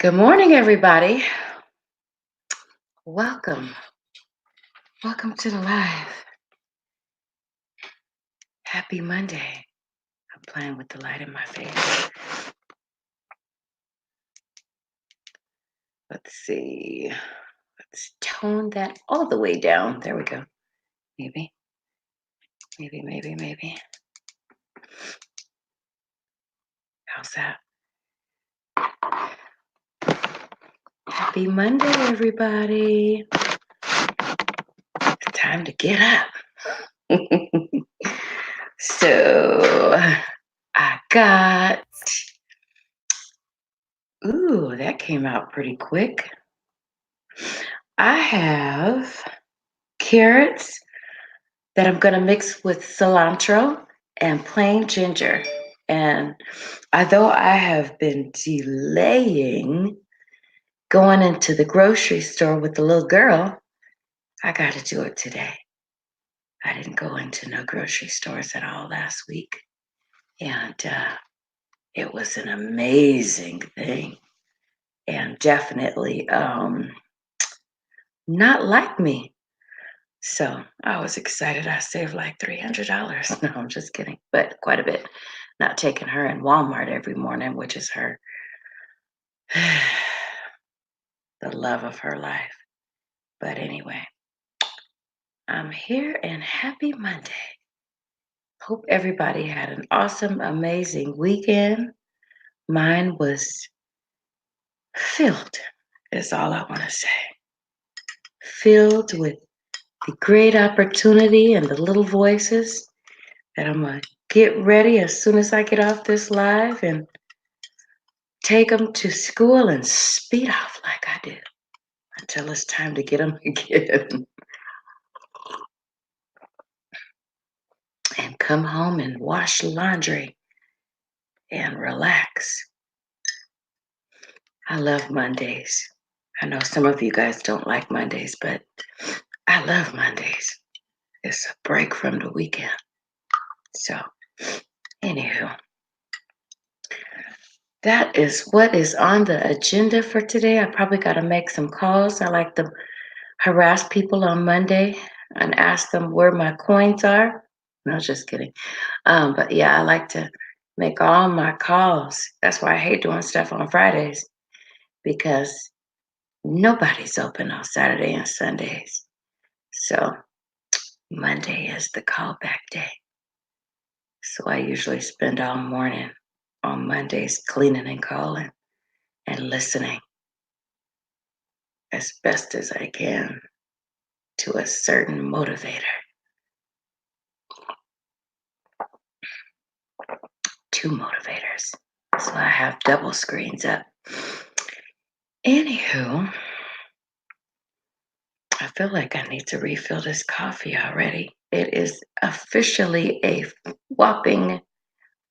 Good morning, everybody. Welcome. Welcome to the live. Happy Monday. I'm playing with the light in my face. Let's see. Let's tone that all the way down. There we go. Maybe, maybe. How's that? Happy Monday, everybody. It's time to get up. So I got, ooh, that came out pretty quick. I have carrots that I'm going to mix with cilantro and plain ginger. And although I have been delaying going into the grocery store with the little girl, I got to do it today. I didn't go into no grocery stores at all last week. And it was an amazing thing. And definitely not like me. So I was excited. I saved like $300. No, I'm just kidding, but quite a bit. Not taking her in Walmart every morning, which is her, the love of her life. But anyway, I'm here and happy Monday. Hope everybody had an awesome, amazing weekend. Mine was filled, is all I want to say. Filled with the great opportunity and the little voices that I'm going to get ready as soon as I get off this live and take them to school and speed off like I did until it's time to get them again and come home and wash laundry and relax. I love Mondays. I know some of you guys don't like Mondays, but I love Mondays. It's a break from the weekend. So, anywho, that is what is on the agenda for today. I probably got to make some calls. I like to harass people on Monday and ask them where my coins are. No, just kidding. But yeah, I like to make all my calls. That's why I hate doing stuff on Fridays because nobody's open on Saturday and Sundays. So Monday is the callback day. So I usually spend all morning on Mondays cleaning and calling and listening as best as I can to a certain motivator. Two motivators. So I have double screens up. Anywho, I feel like I need to refill this coffee already. It is officially a whopping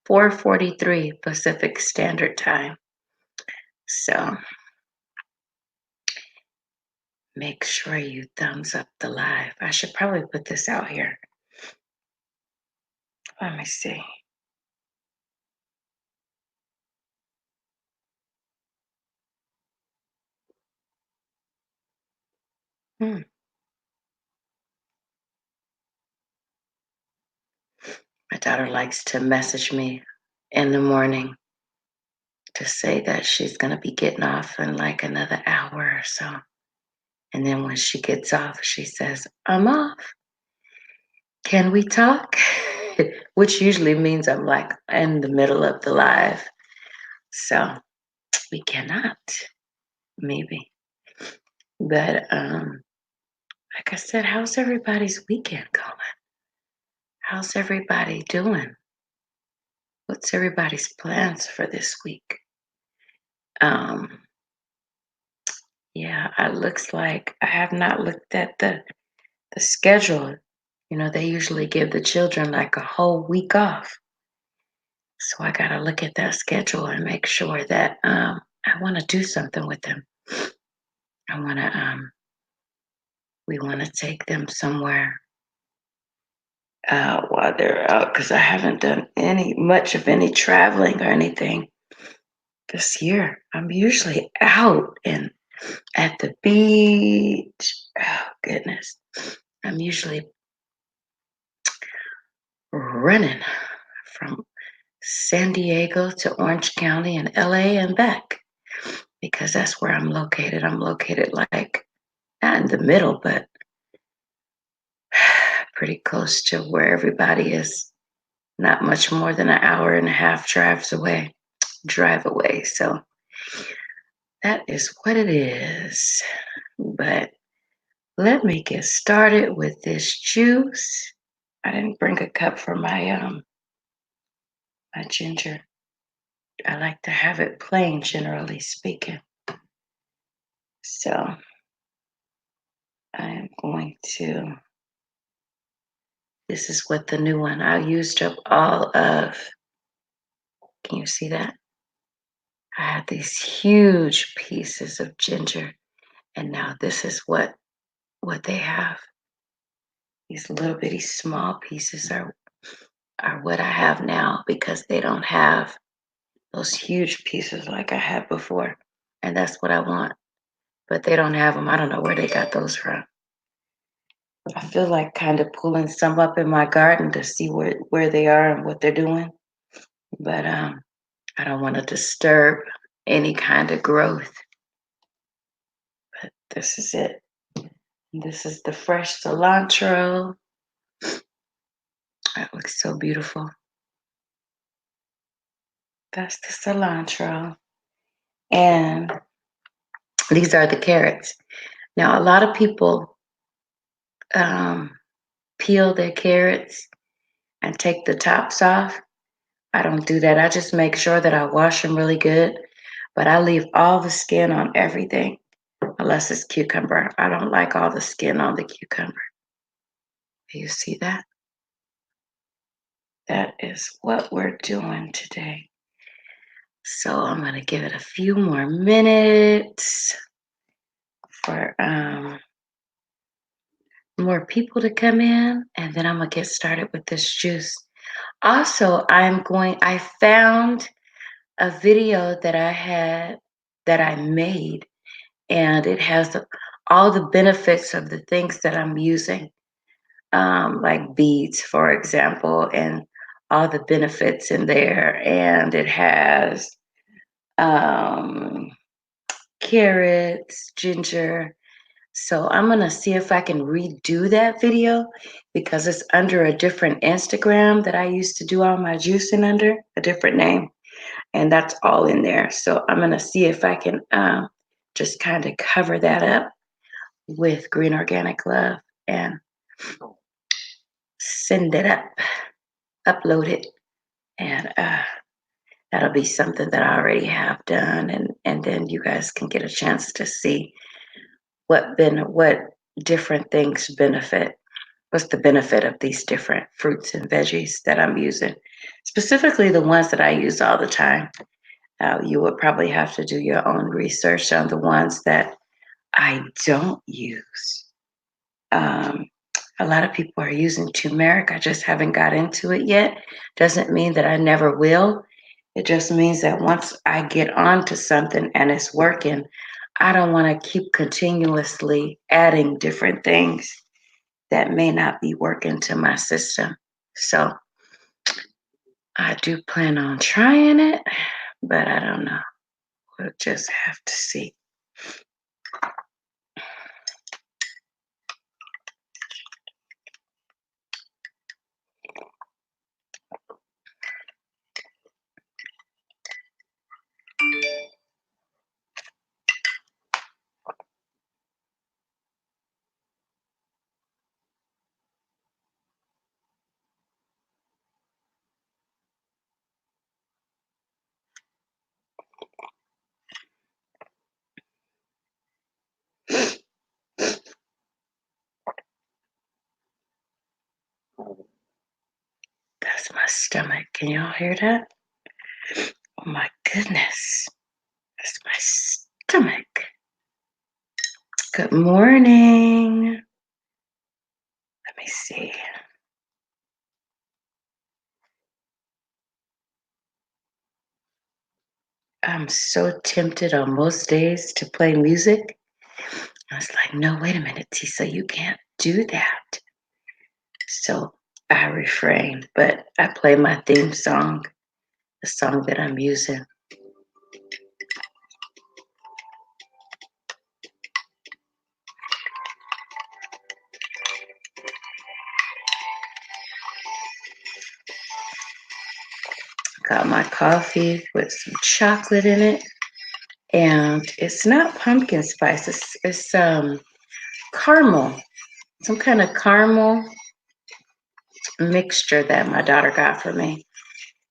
4:43 Pacific Standard Time. So make sure you thumbs up the live. I should probably put this out here. Let me see. Hmm. My daughter likes to message me in the morning to say that she's going to be getting off in like another hour or so. And then when she gets off, she says, I'm off. Can we talk? Which usually means I'm like in the middle of the live. So we cannot, maybe. But like I said, how's everybody's weekend going? How's everybody doing? What's everybody's plans for this week? Um, yeah, it looks like I have not looked at the schedule. You know, they usually give the children like a whole week off. So I gotta look at that schedule and make sure that I want to do something with them. I want to we want to take them somewhere while they're out because I haven't done any much of any traveling or anything this year. I'm usually out and at the beach. Oh, goodness. I'm usually running from San Diego to Orange County and LA and back because that's where I'm located. I'm located like not in the middle, but pretty close to where everybody is. Not much more than an hour and a half drive away. So that is what it is. But let me get started with this juice. I didn't bring a cup for my ginger. I like to have it plain, generally speaking. So I am going to. This is what the new one. I used up all of. Can you see that? I had these huge pieces of ginger, and now this is what they have. These little bitty small pieces are what I have now because they don't have those huge pieces like I had before. And that's what I want. But they don't have them. I don't know where they got those from. I feel like kind of pulling some up in my garden to see where they are and what they're doing. But I don't want to disturb any kind of growth. But this is it. This is the fresh cilantro. That looks so beautiful. That's the cilantro. And these are the carrots. Now, a lot of people peel their carrots and take the tops off. I don't do that. I just make sure that I wash them really good, but I leave all the skin on everything unless it's cucumber. I don't like all the skin on the cucumber. Do you see that? That is what we're doing today. So I'm going to give it a few more minutes for more people to come in, and then I'm going to get started with this juice. Also, I found a video that I made, and it has all the benefits of the things that I'm using, like beets, for example, and all the benefits in there. And it has um, carrots, ginger. So I'm going to see if I can redo that video because it's under a different Instagram that I used to do all my juicing under, a different name. And that's all in there. So I'm going to see if I can just kind of cover that up with Green Organic Love and send it up, upload it. And that'll be something that I already have done. And then you guys can get a chance to see what different things benefit. What's the benefit of these different fruits and veggies that I'm using? Specifically the ones that I use all the time. You would probably have to do your own research on the ones that I don't use. A lot of people are using turmeric. I just haven't got into it yet. Doesn't mean that I never will. It just means that once I get onto something and it's working, I don't want to keep continuously adding different things that may not be working to my system. So I do plan on trying it, but I don't know. We'll just have to see. That's my stomach. Can y'all hear that? Oh my goodness. That's my stomach. Good morning. Let me see. I'm so tempted on most days to play music. I was like, no, wait a minute, Tisa, you can't do that. So I refrain, but I play my theme song, the song that I'm using. Got my coffee with some chocolate in it. And it's not pumpkin spice, it's caramel, some kind of caramel mixture that my daughter got for me.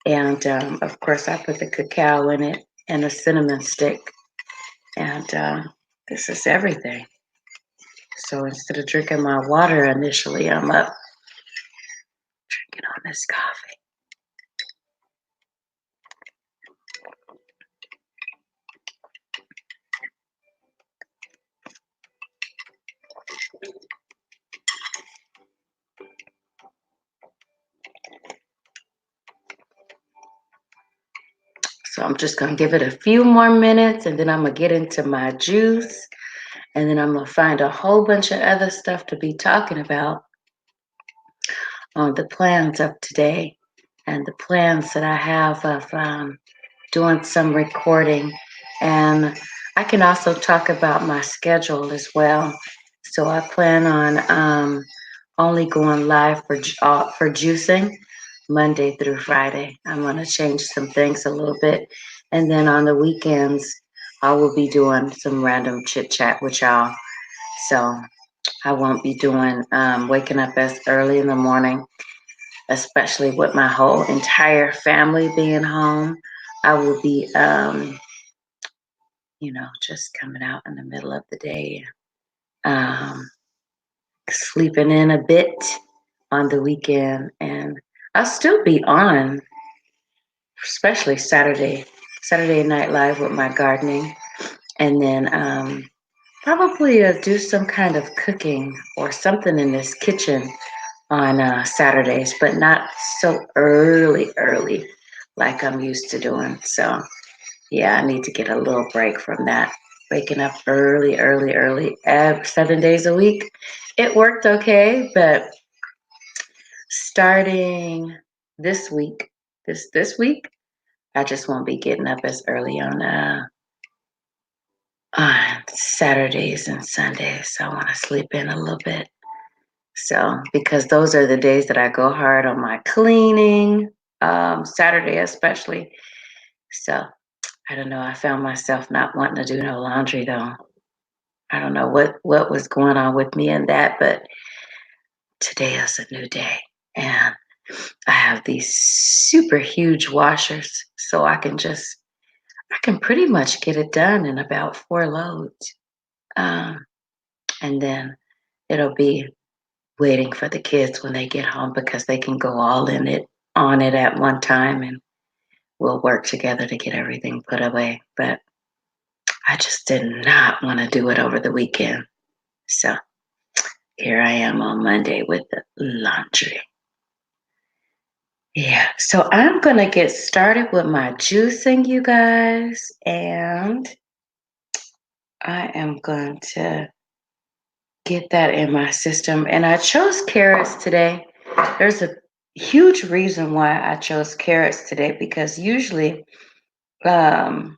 And of course, I put the cacao in it and a cinnamon stick. And this is everything. So instead of drinking my water initially, I'm up drinking on this coffee. So I'm just going to give it a few more minutes and then I'm going to get into my juice. And then I'm going to find a whole bunch of other stuff to be talking about on the plans of today and the plans that I have of doing some recording. And I can also talk about my schedule as well. So I plan on only going live for juicing Monday through Friday. I'm going to change some things a little bit. And then on the weekends, I will be doing some random chit chat with y'all. So I won't be doing waking up as early in the morning, especially with my whole entire family being home. I will be, just coming out in the middle of the day, sleeping in a bit on the weekend, and I'll still be on, especially Saturday Night Live with my gardening, and then probably do some kind of cooking or something in this kitchen on Saturdays, but not so early like I'm used to doing. So yeah, I need to get a little break from that. Waking up early, 7 days a week. It worked okay, but starting this week, this week, I just won't be getting up as early on Saturdays and Sundays. So I want to sleep in a little bit. So because those are the days that I go hard on my cleaning, Saturday especially. So I don't know. I found myself not wanting to do no laundry though. I don't know what was going on with me in that, but today is a new day. And I have these super huge washers, so I can pretty much get it done in about 4 loads. And then it'll be waiting for the kids when they get home because they can go all in it on it at one time and we'll work together to get everything put away. But I just did not want to do it over the weekend. So here I am on Monday with the laundry. Yeah, so I'm going to get started with my juicing, you guys, and I am going to get that in my system. And I chose carrots today. There's a huge reason why I chose carrots today because usually I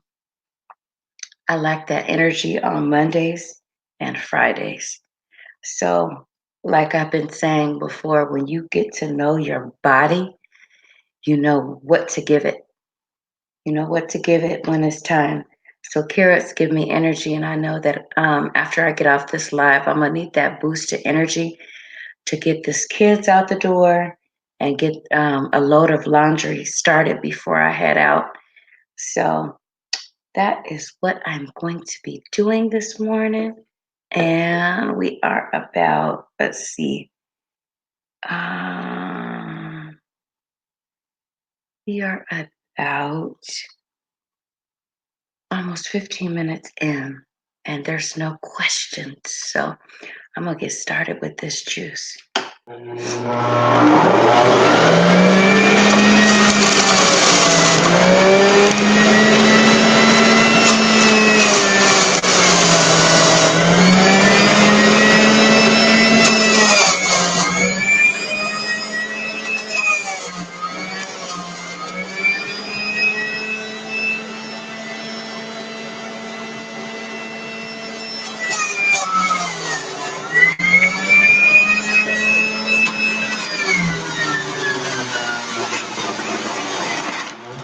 lack that energy on Mondays and Fridays. So, like I've been saying before, when you get to know your body, you know what to give it. You know what to give it when it's time. So carrots give me energy, and I know that after I get off this live, I'm gonna need that boost of energy to get these kids out the door and get a load of laundry started before I head out. So that is what I'm going to be doing this morning. And we are about, let's see, we are about almost 15 minutes in, and there's no questions. So I'm going to get started with this juice.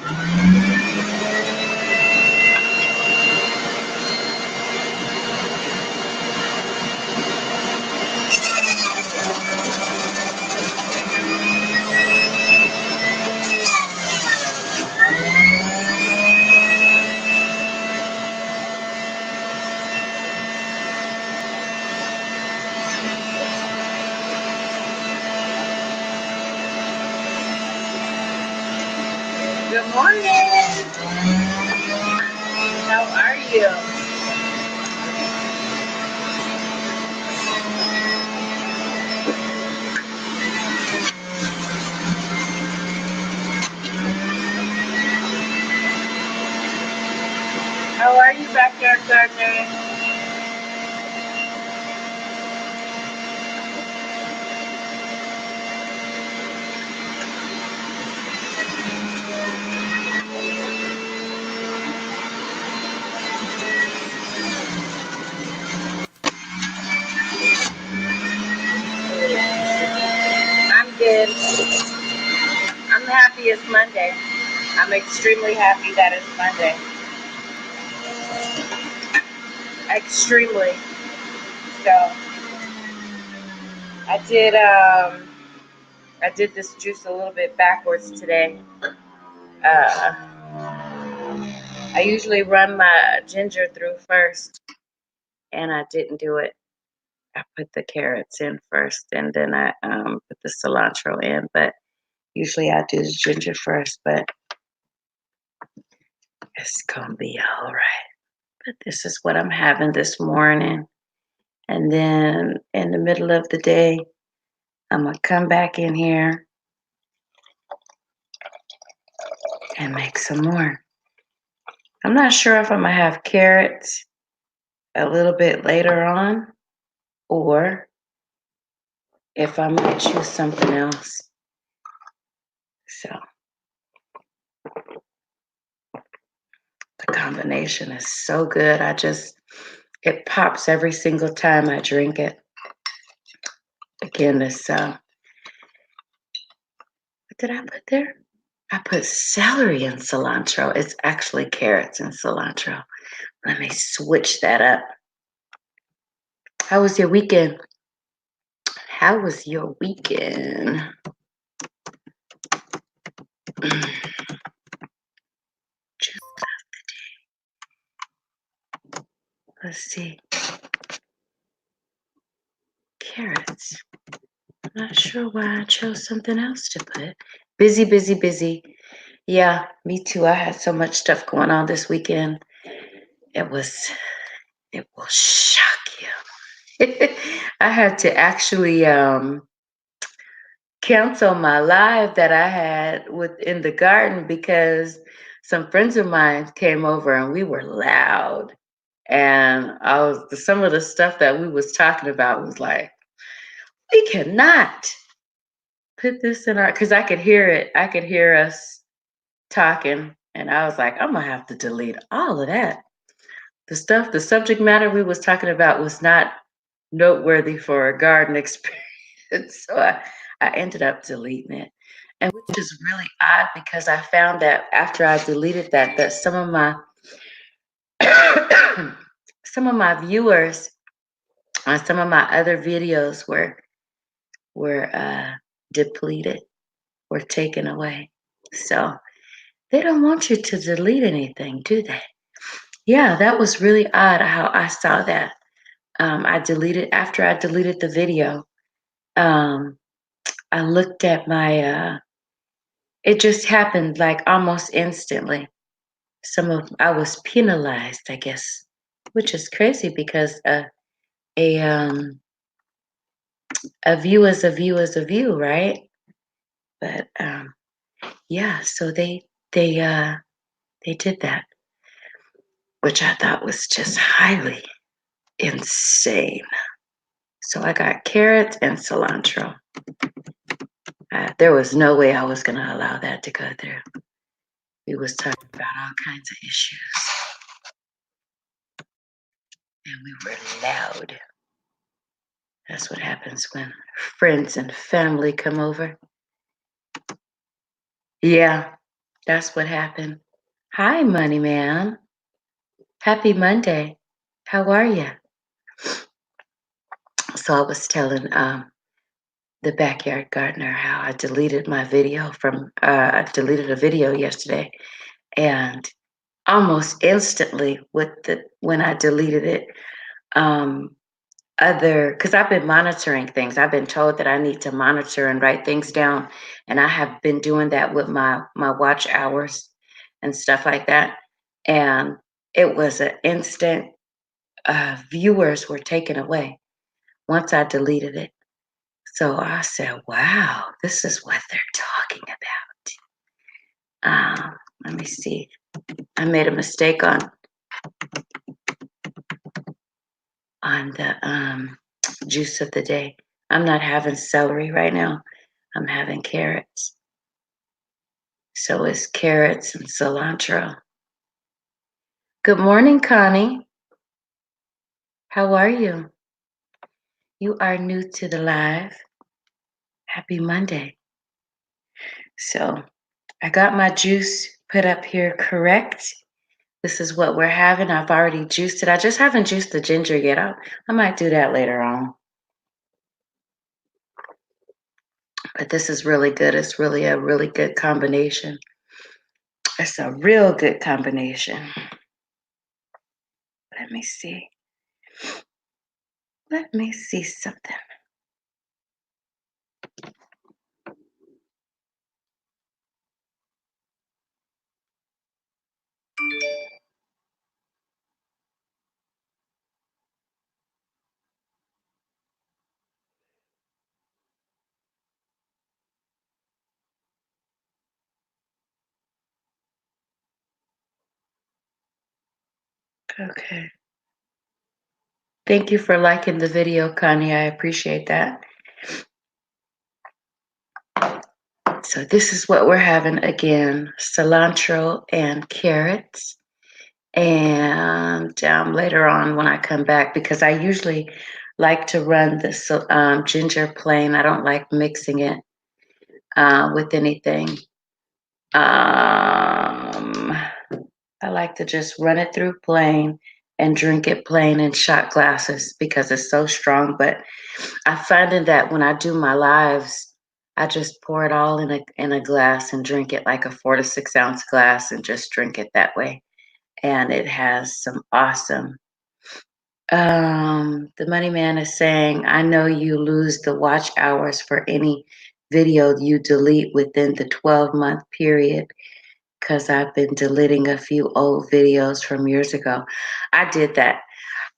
Good morning. How are you? How are you, backyard gardener? I'm good. I'm happy it's Monday. I'm extremely happy that it's Monday. Extremely. So I did this juice a little bit backwards today. I usually run my ginger through first, and I didn't do it. I put the carrots in first, and then I put the cilantro in. But usually I do the ginger first, but it's gonna be all right. But this is what I'm having this morning. And then in the middle of the day, I'm gonna come back in here and make some more. I'm not sure if I'm gonna have carrots a little bit later on or if I might choose something else. So the combination is so good. It pops every single time I drink it. Again, what did I put there? I put celery and cilantro. It's actually carrots and cilantro. Let me switch that up. How was your weekend? How was your weekend? Let's see. Carrots. I'm not sure why I chose something else to put. Busy, busy, busy. Yeah, me too. I had so much stuff going on this weekend. It will shock you. I had to actually cancel my live that I had in the garden because some friends of mine came over and we were loud. And some of the stuff that we was talking about was like, we cannot put this in our, because I could hear it. I could hear us talking, and I was like, I'm gonna have to delete all of that. The subject matter we was talking about was not noteworthy for a garden experience. So I ended up deleting it. And which is really odd because I found that after I deleted that some of my some of my viewers on some of my other videos were depleted, were taken away. So they don't want you to delete anything, do they? Yeah, that was really odd how I saw that. After I deleted the video. I looked at it just happened like almost instantly. I was penalized, I guess, which is crazy because a um, a view is a view is a view, right? But yeah, so they did that, which I thought was just highly insane. So I got carrots and cilantro. There was no way I was going to allow that to go through. We was talking about all kinds of issues, and we were loud. That's what happens when friends and family come over. Yeah, That's what happened. Hi, Money Man. Happy Monday. How are you? So I was telling the backyard gardener how I deleted my video from I deleted a video yesterday, and almost instantly with the when I deleted it, um, other because I've been monitoring things. I've been told that I need to monitor and write things down, and I have been doing that with my watch hours and stuff like that. And it was an instant. Viewers were taken away once I deleted it. So I said, "Wow, this is what they're talking about." Let me see. I made a mistake on the juice of the day. I'm not having celery right now. I'm having carrots. So it's carrots and cilantro. Good morning, Connie. How are you? You are new to the live. Happy Monday. So I got my juice put up here correct. This is what we're having. I've already juiced it. I just haven't juiced the ginger yet. I might do that later on. But this is really good. It's really a really good combination. It's a real good combination. Let me see. Let me see something. Okay. Thank you for liking the video, Connie. I appreciate that. So this is what we're having again, cilantro and carrots. And later on when I come back, because I usually like to run the ginger plain. I don't like mixing it with anything. I like to just run it through plain and drink it plain in shot glasses because it's so strong. But I'm finding that when I do my lives, I just pour it all in a glass and drink it like a 4 to 6 ounce glass and just drink it that way. And it has some awesome. The money man is saying, I know you lose the watch hours for any video you delete within the 12-month period because I've been deleting a few old videos from years ago. I did that.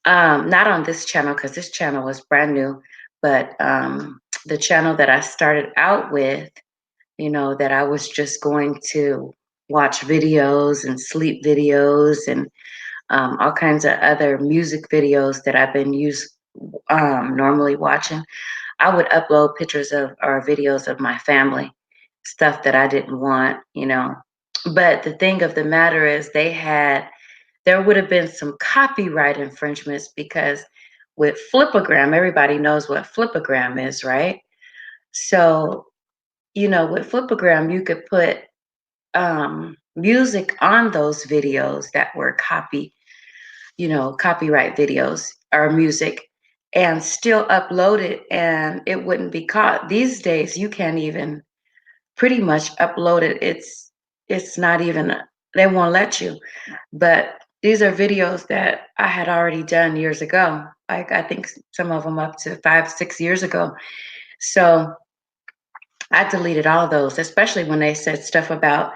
Not on this channel because this channel was brand new, but the channel that I started out with, that I was just going to watch videos and sleep videos and all kinds of other music videos that I've been normally watching. I would upload pictures of or videos of my family, stuff that I didn't want. But the thing of the matter is, there would have been some copyright infringements because with Flipagram, everybody knows what Flipagram is, right? So, with Flipagram, you could put music on those videos that were copyright videos or music and still upload it and it wouldn't be caught. These days, you can't even pretty much upload it. It's not even, they won't let you. But these are videos that I had already done years ago. Like I think some of them up to 5, 6 years ago. So I deleted all those, especially when they said stuff about,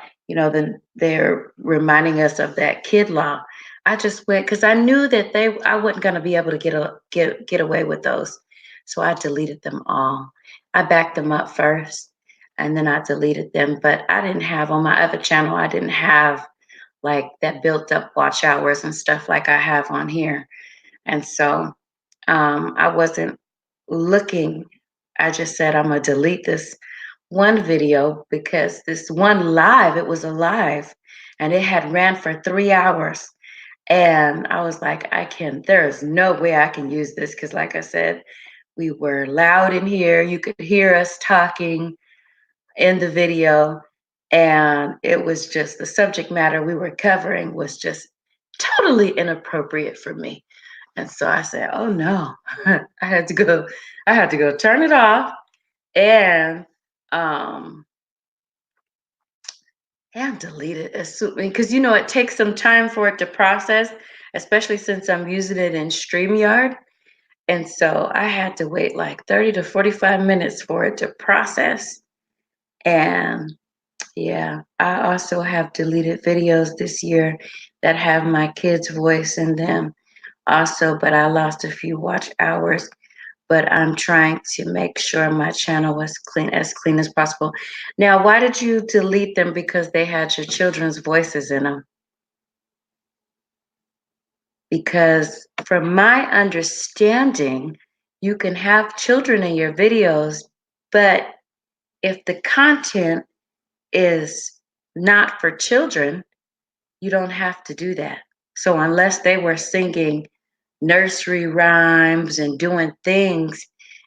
they're reminding us of that kid law. I just went because I knew that I wasn't going to be able to get away with those. So I deleted them all. I backed them up first and then I deleted them. But I didn't have on my other channel, I didn't have like that built up watch hours and stuff like I have on here. And so I wasn't looking. I just said, I'm going to delete this one video because this one live, it was a live and it had ran for 3 hours. And I was like, there's no way I can use this because, like I said, we were loud in here. You could hear us talking in the video. And it was just the subject matter we were covering was just totally inappropriate for me. And so I said, "Oh no." I had to go turn it off and um and delete it as soon because it takes some time for it to process, especially since I'm using it in StreamYard. And so I had to wait like 30 to 45 minutes for it to process. And yeah, I also have deleted videos this year that have my kids' voice in them also, but I lost a few watch hours. But I'm trying to make sure my channel was clean as possible. Now, why did you delete them? Because they had your children's voices in them? Because from my understanding, you can have children in your videos, but if the content is not for children, you don't have to do that. So unless they were singing nursery rhymes and doing things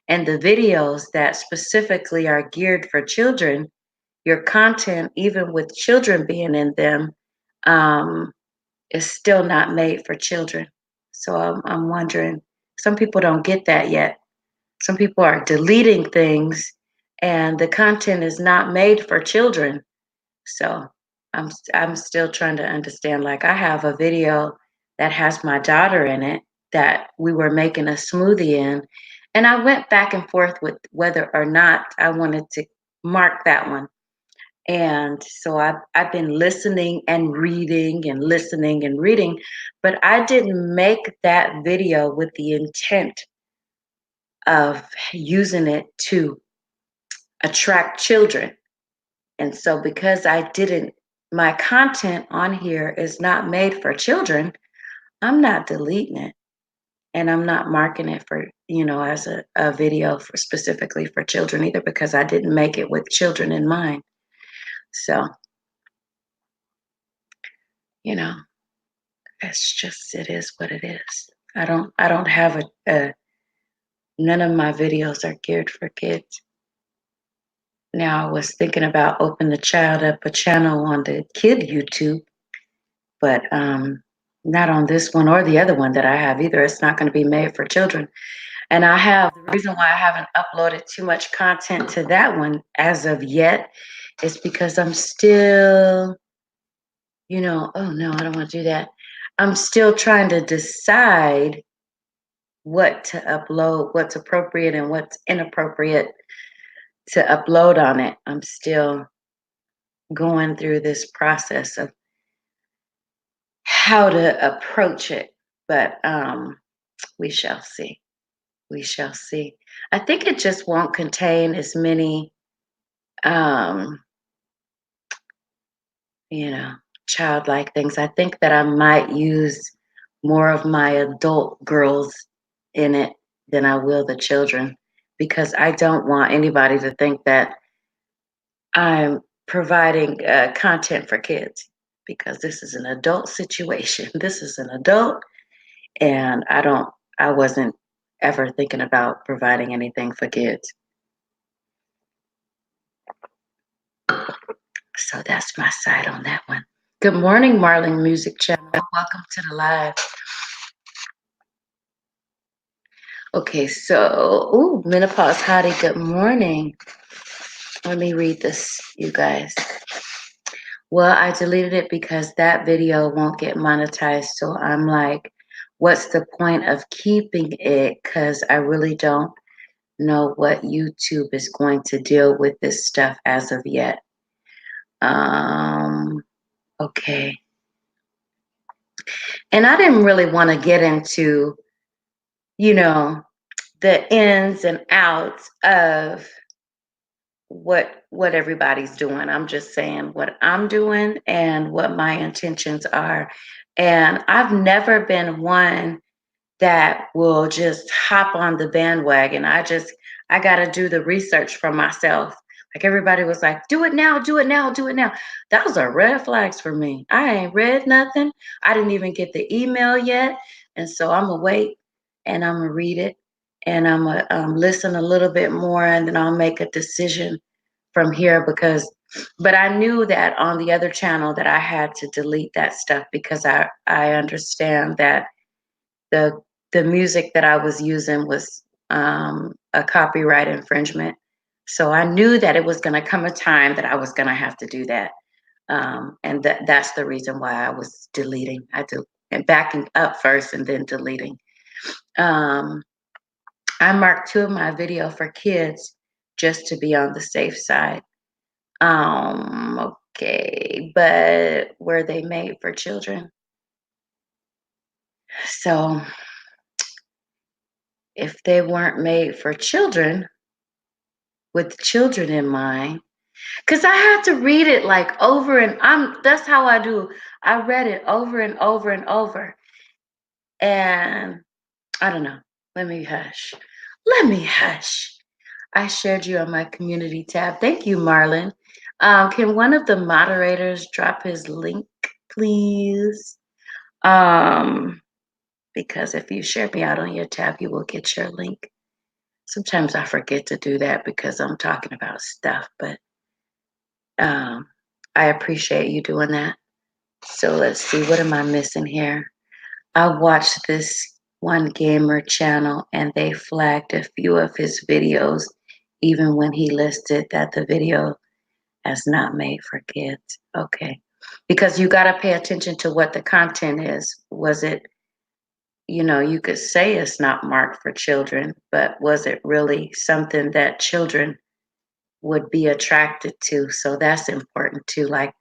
in the videos that specifically are geared for children, your content, even with children being in them, um, is still not made for children. So I'm wondering, some people don't get that yet. Some people are deleting things and the content is not made for children. So I'm still trying to understand. Like I have a video that has my daughter in it that we were making a smoothie in, and I went back and forth with whether or not I wanted to mark that one. And so I've been listening and reading and listening and reading, but I didn't make that video with the intent of using it to attract children. And so because I didn't, my content on here is not made for children, I'm not deleting it. And I'm not marking it for, as a video for specifically for children either because I didn't make it with children in mind. So, you know, it is what it is. I don't have none of my videos are geared for kids. Now I was thinking about opening the child up a channel on the kid YouTube, but not on this one or the other one that I have either. It's not going to be made for children. And the reason why I haven't uploaded too much content to that one as of yet is because I'm still, oh no, I don't want to do that. I'm still trying to decide what to upload, what's appropriate and what's inappropriate to upload on it. I'm still going through this process of how to approach it, but we shall see. We shall see. I think it just won't contain as many, um, you know, childlike things. I think that I might use more of my adult girls in it than I will the children because I don't want anybody to think that I'm providing content for kids because this is an adult situation. This is an adult, and I wasn't ever thinking about providing anything for kids. So that's my side on that one. Good morning, Marlin Music Channel. Welcome to the live. Okay, so, Menopause Hottie, good morning. Let me read this, you guys. Well, I deleted it because that video won't get monetized. So I'm like, what's the point of keeping it? Because I really don't know what YouTube is going to deal with this stuff as of yet. Okay. And I didn't really want to get into, you know, the ins and outs of what everybody's doing. I'm just saying what I'm doing and what my intentions are. And I've never been one that will just hop on the bandwagon. I got to do the research for myself. Like everybody was like, do it now, do it now, do it now. Those are red flags for me. I ain't read nothing. I didn't even get the email yet. And so I'm going to wait and I'm going to read it and I'm going to listen a little bit more and then I'll make a decision from here because But I knew that on the other channel that I had to delete that stuff because I understand that the the music that I was using was a copyright infringement. So I knew that it was going to come a time that I was going to have to do that. And that's the reason why I was deleting. And backing up first and then deleting. Um, I marked two of my video for kids just to be on the safe side. Okay, but were they made for children? So if they weren't made for children, with children in mind, because I had to read it like over and that's how I do. I read it over and over and over. And I don't know. Let me hush. Let me hush. I shared you on my community tab. Thank you, Marlon. Can one of the moderators drop his link, please? Because if you share me out on your tab, you will get your link. Sometimes I forget to do that because I'm talking about stuff, but I appreciate you doing that. So let's see, what am I missing here? I watched this one gamer channel and they flagged a few of his videos, even when he listed that the video as not made for kids. Okay. Because you got to pay attention to what the content is. Was it, you could say it's not marked for children, but was it really something that children would be attracted to? So that's important too. Like,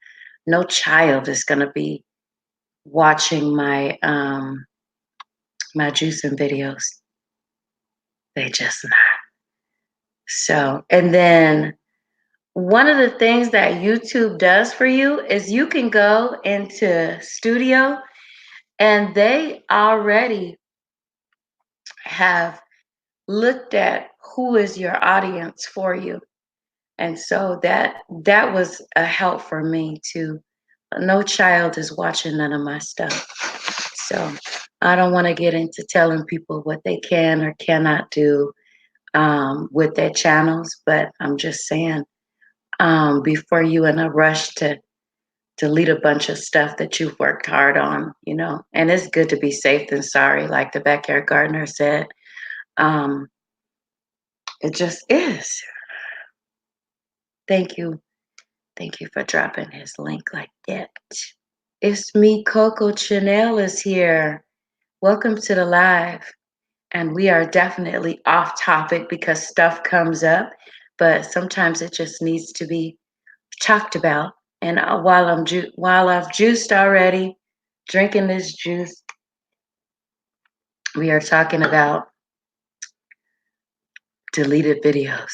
no child is going to be watching my juicing videos. They just not. So, and then one of the things that YouTube does for you is you can go into Studio and they already have looked at who is your audience for you. And so that was a help for me too. No child is watching none of my stuff. So I don't want to get into telling people what they can or cannot do with their channels, but I'm just saying, before you in a rush to delete a bunch of stuff that you've worked hard on, and it's good to be safe than sorry, like the backyard gardener said. Um, it just is. Thank you. Thank you for dropping his link like that. It's me, Coco Chanel is here. Welcome to the live. And we are definitely off topic because stuff comes up, but sometimes it just needs to be talked about. And while I've juiced already, drinking this juice, we are talking about deleted videos.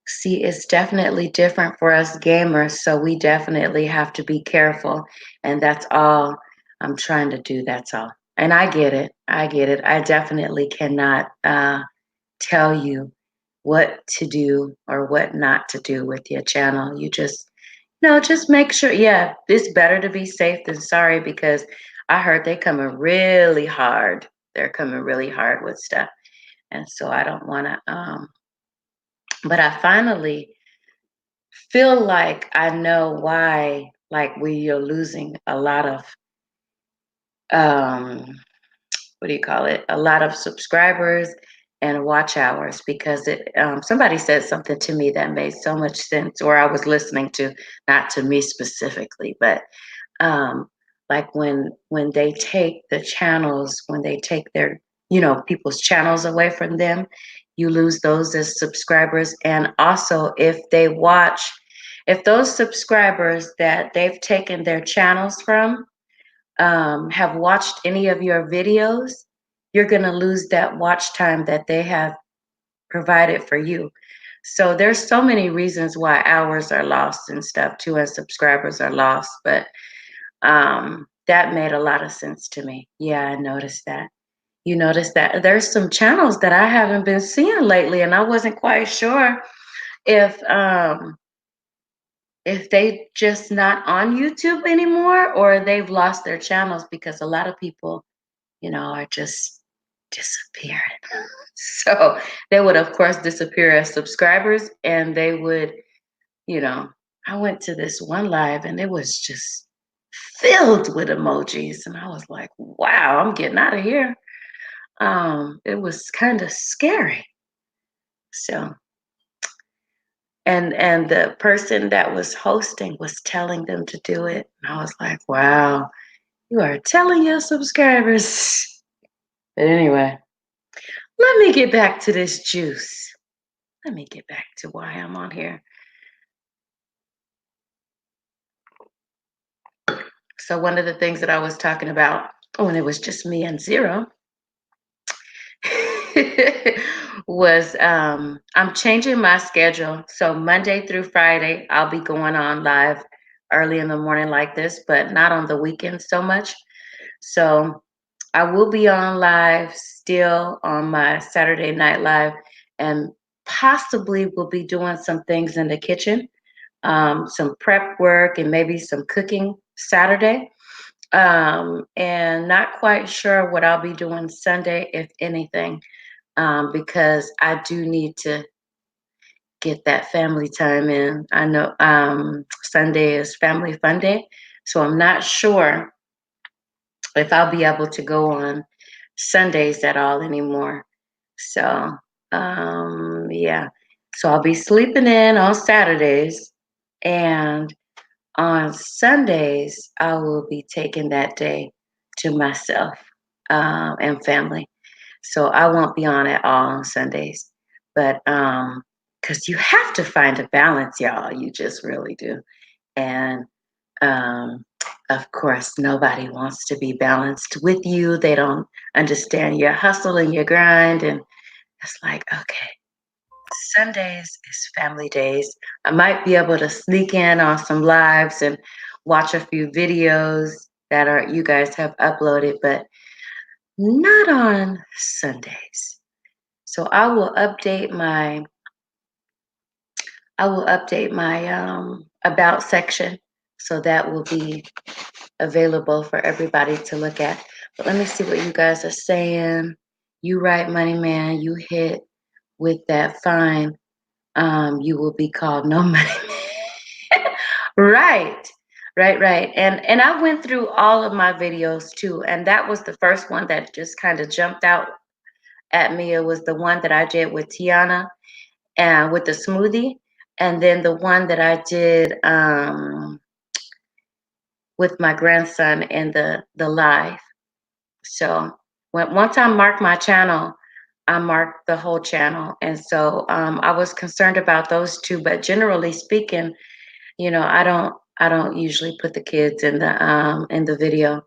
See, it's definitely different for us gamers, so we definitely have to be careful. And that's all I'm trying to do. That's all. And I get it. I get it. I definitely cannot tell you what to do or what not to do with your channel. You just make sure. Yeah, it's better to be safe than sorry because I heard they coming really hard. They're coming really hard with stuff. And so I don't want to, but I finally feel like I know why, like we are losing a lot of, um, what do you call it? A lot of subscribers and watch hours because somebody said something to me that made so much sense, or I was listening to, not to me specifically, but um, like when they take the channels, when they take their, people's channels away from them, you lose those as subscribers. And also if those subscribers that they've taken their channels from have watched any of your videos, you're going to lose that watch time that they have provided for you. So there's so many reasons why hours are lost and stuff too, and subscribers are lost. But that made a lot of sense to me. Yeah, I noticed that. You noticed that there's some channels that I haven't been seeing lately, and I wasn't quite sure if they just not on YouTube anymore or they've lost their channels because a lot of people, are just disappearing. So they would, of course, disappear as subscribers and they would you know, I went to this one live and it was just filled with emojis. And I was like, wow, I'm getting out of here. It was kind of scary. So, and the person that was hosting was telling them to do it. And I was like, wow, you are telling your subscribers. But anyway, let me get back to this juice. Let me get back to why I'm on here. So one of the things that I was talking about when it was just me and Zero was I'm changing my schedule. So Monday through Friday, I'll be going on live early in the morning like this, but not on the weekends so much. So I will be on live still on my Saturday night live, and possibly will be doing some things in the kitchen, some prep work and maybe some cooking Saturday. And not quite sure what I'll be doing Sunday, if anything, because I do need to get that family time in. I know Sunday is Family Fun Day, so I'm not sure if I'll be able to go on Sundays at all anymore. So, yeah. So I'll be sleeping in on Saturdays, and on Sundays, I will be taking that day to myself and family. So I won't be on at all on Sundays. But because you have to find a balance, y'all. You just really do. And um, of course, nobody wants to be balanced with you. They don't understand your hustle and your grind. And it's like, okay, Sundays is family days. I might be able to sneak in on some lives and watch a few videos that are you guys have uploaded, but not on Sundays. So I will update my about section, so that will be available for everybody to look at. But let me see what you guys are saying. You right, Money Man. You hit with that fine. You will be called no money man. Right, right. And I went through all of my videos too, and that was the first one that just kind of jumped out at me. It was the one that I did with Tiana and with the smoothie, and then the one that I did with my grandson in the live. So once I marked my channel, I marked the whole channel, and so I was concerned about those two. But generally speaking, I don't usually put the kids in the video,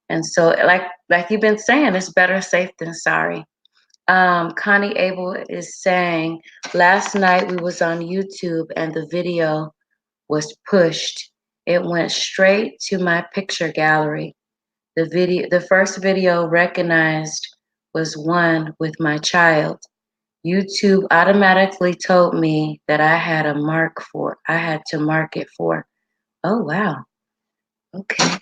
and so like you've been saying, it's better safe than sorry. Connie Abel is saying last night we was on YouTube and the video was pushed. It went straight to my picture gallery. The first video recognized was one with my child. YouTube automatically told me that I had to mark it for. Oh wow. Okay.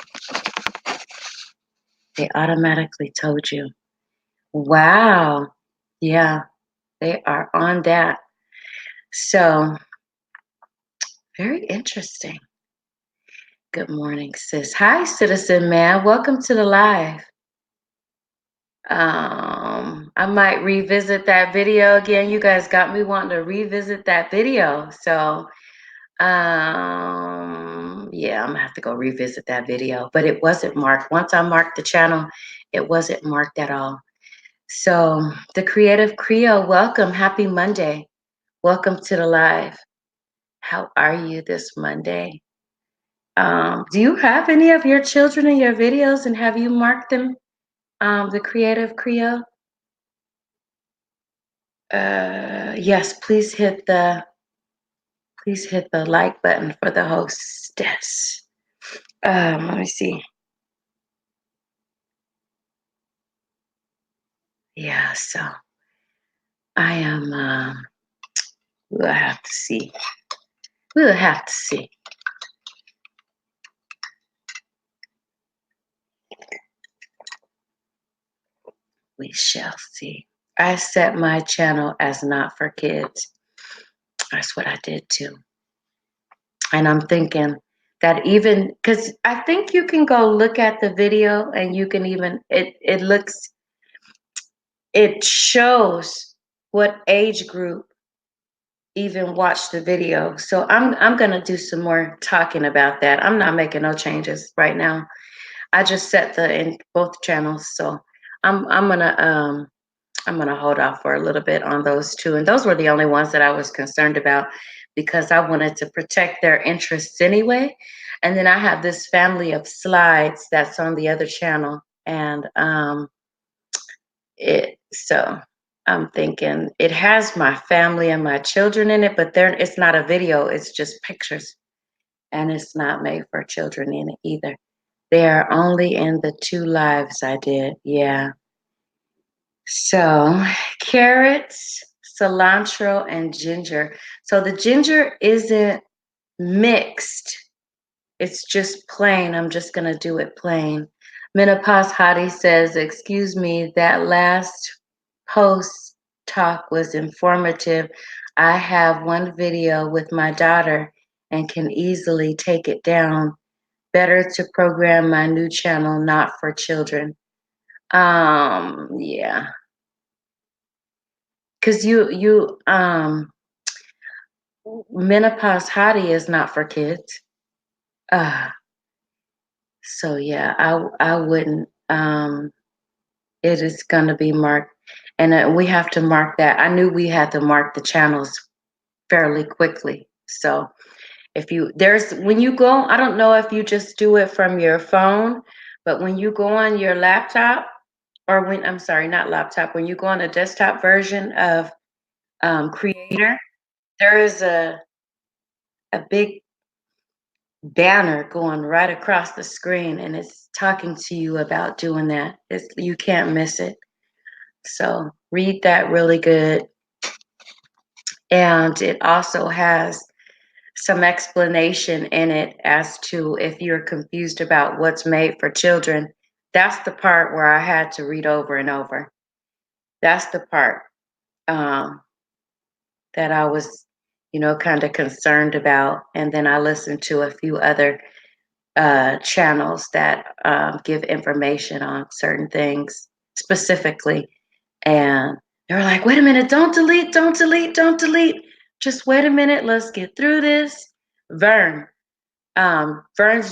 They automatically told you. Wow. Yeah, they are on that. So very interesting. Good morning, sis. Hi, citizen man. Welcome to the live. I might revisit that video again. You guys got me wanting to revisit that video. So yeah, I'm gonna have to go revisit that video. But it wasn't marked. Once I marked the channel, it wasn't marked at all. So the Creative Creole, welcome. Happy Monday. Welcome to the live. How are you this Monday? Do you have any of your children in your videos, and have you marked them, the Creative Creole? Yes, please hit the like button for the hostess. Let me see. Yeah, so I am, we'll have to see. We'll have to see. We shall see. I set my channel as not for kids. That's what I did too. And I'm thinking that even because I think you can go look at the video and you can even it shows what age group even watched the video. So I'm gonna do some more talking about that. I'm not making no changes right now. I just set the in both channels, so I'm gonna I'm gonna hold off for a little bit on those two. And those were the only ones that I was concerned about because I wanted to protect their interests anyway. And then I have this family of slides that's on the other channel, and it so I'm thinking it has my family and my children in it, but there it's not a video, it's just pictures. And it's not made for children in it either. They are only in the two lives I did. Yeah. So carrots, cilantro, and ginger. So the ginger isn't mixed. It's just plain. I'm just gonna do it plain. Menopause Hottie says, excuse me, that last post talk was informative. I have one video with my daughter and can easily take it down. Better to program my new channel, not for children. Yeah. Cause menopause hottie is not for kids. Uh, so yeah, I wouldn't it is gonna be marked, and we have to mark that. I knew we had to mark the channels fairly quickly. So if you there's when you go, I don't know if you just do it from your phone, but when you go on your laptop, or when I'm sorry, not laptop, when you go on a desktop version of Creator, there is a big banner going right across the screen, and it's talking to you about doing that. You can't miss it. So read that really good. And it also has some explanation in it as to if you're confused about what's made for children. That's the part where I had to read over and over. That's the part um, that I was, kind of concerned about. And then I listened to a few other channels that give information on certain things specifically. And they were like, wait a minute, don't delete, don't delete, don't delete. Just wait a minute, let's get through this. Vern's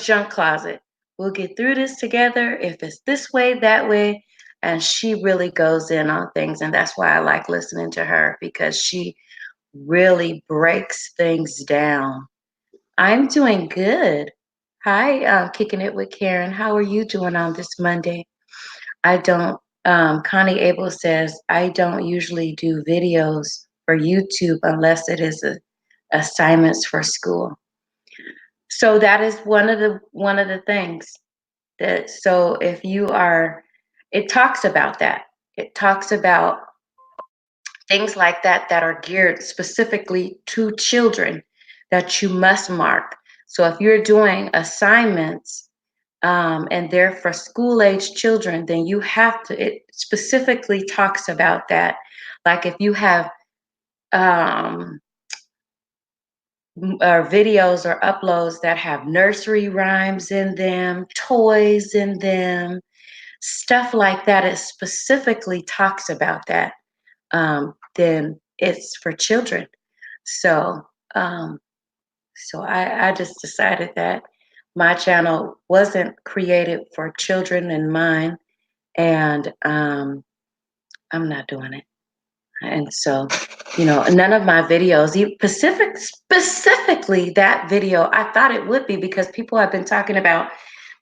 junk closet. We'll get through this together. If it's this way, that way. And she really goes in on things. And that's why I like listening to her because she really breaks things down. I'm doing good. Hi, Kicking It with Karen. How are you doing on this Monday? I don't, Connie Abel says, I don't usually do videos for YouTube unless it is assignments for school. So that is one of the things that, so if you are, it talks about that. It talks about things like that that are geared specifically to children that you must mark. So if you're doing assignments and they're for school age children, then you have to, it specifically talks about that. Like if you have um, or videos or uploads that have nursery rhymes in them, toys in them, stuff like that, it specifically talks about that, then it's for children. So, um, so I just decided that my channel wasn't created for children in mind, and I'm not doing it. And so, none of my videos, specifically that video, I thought it would be because people have been talking about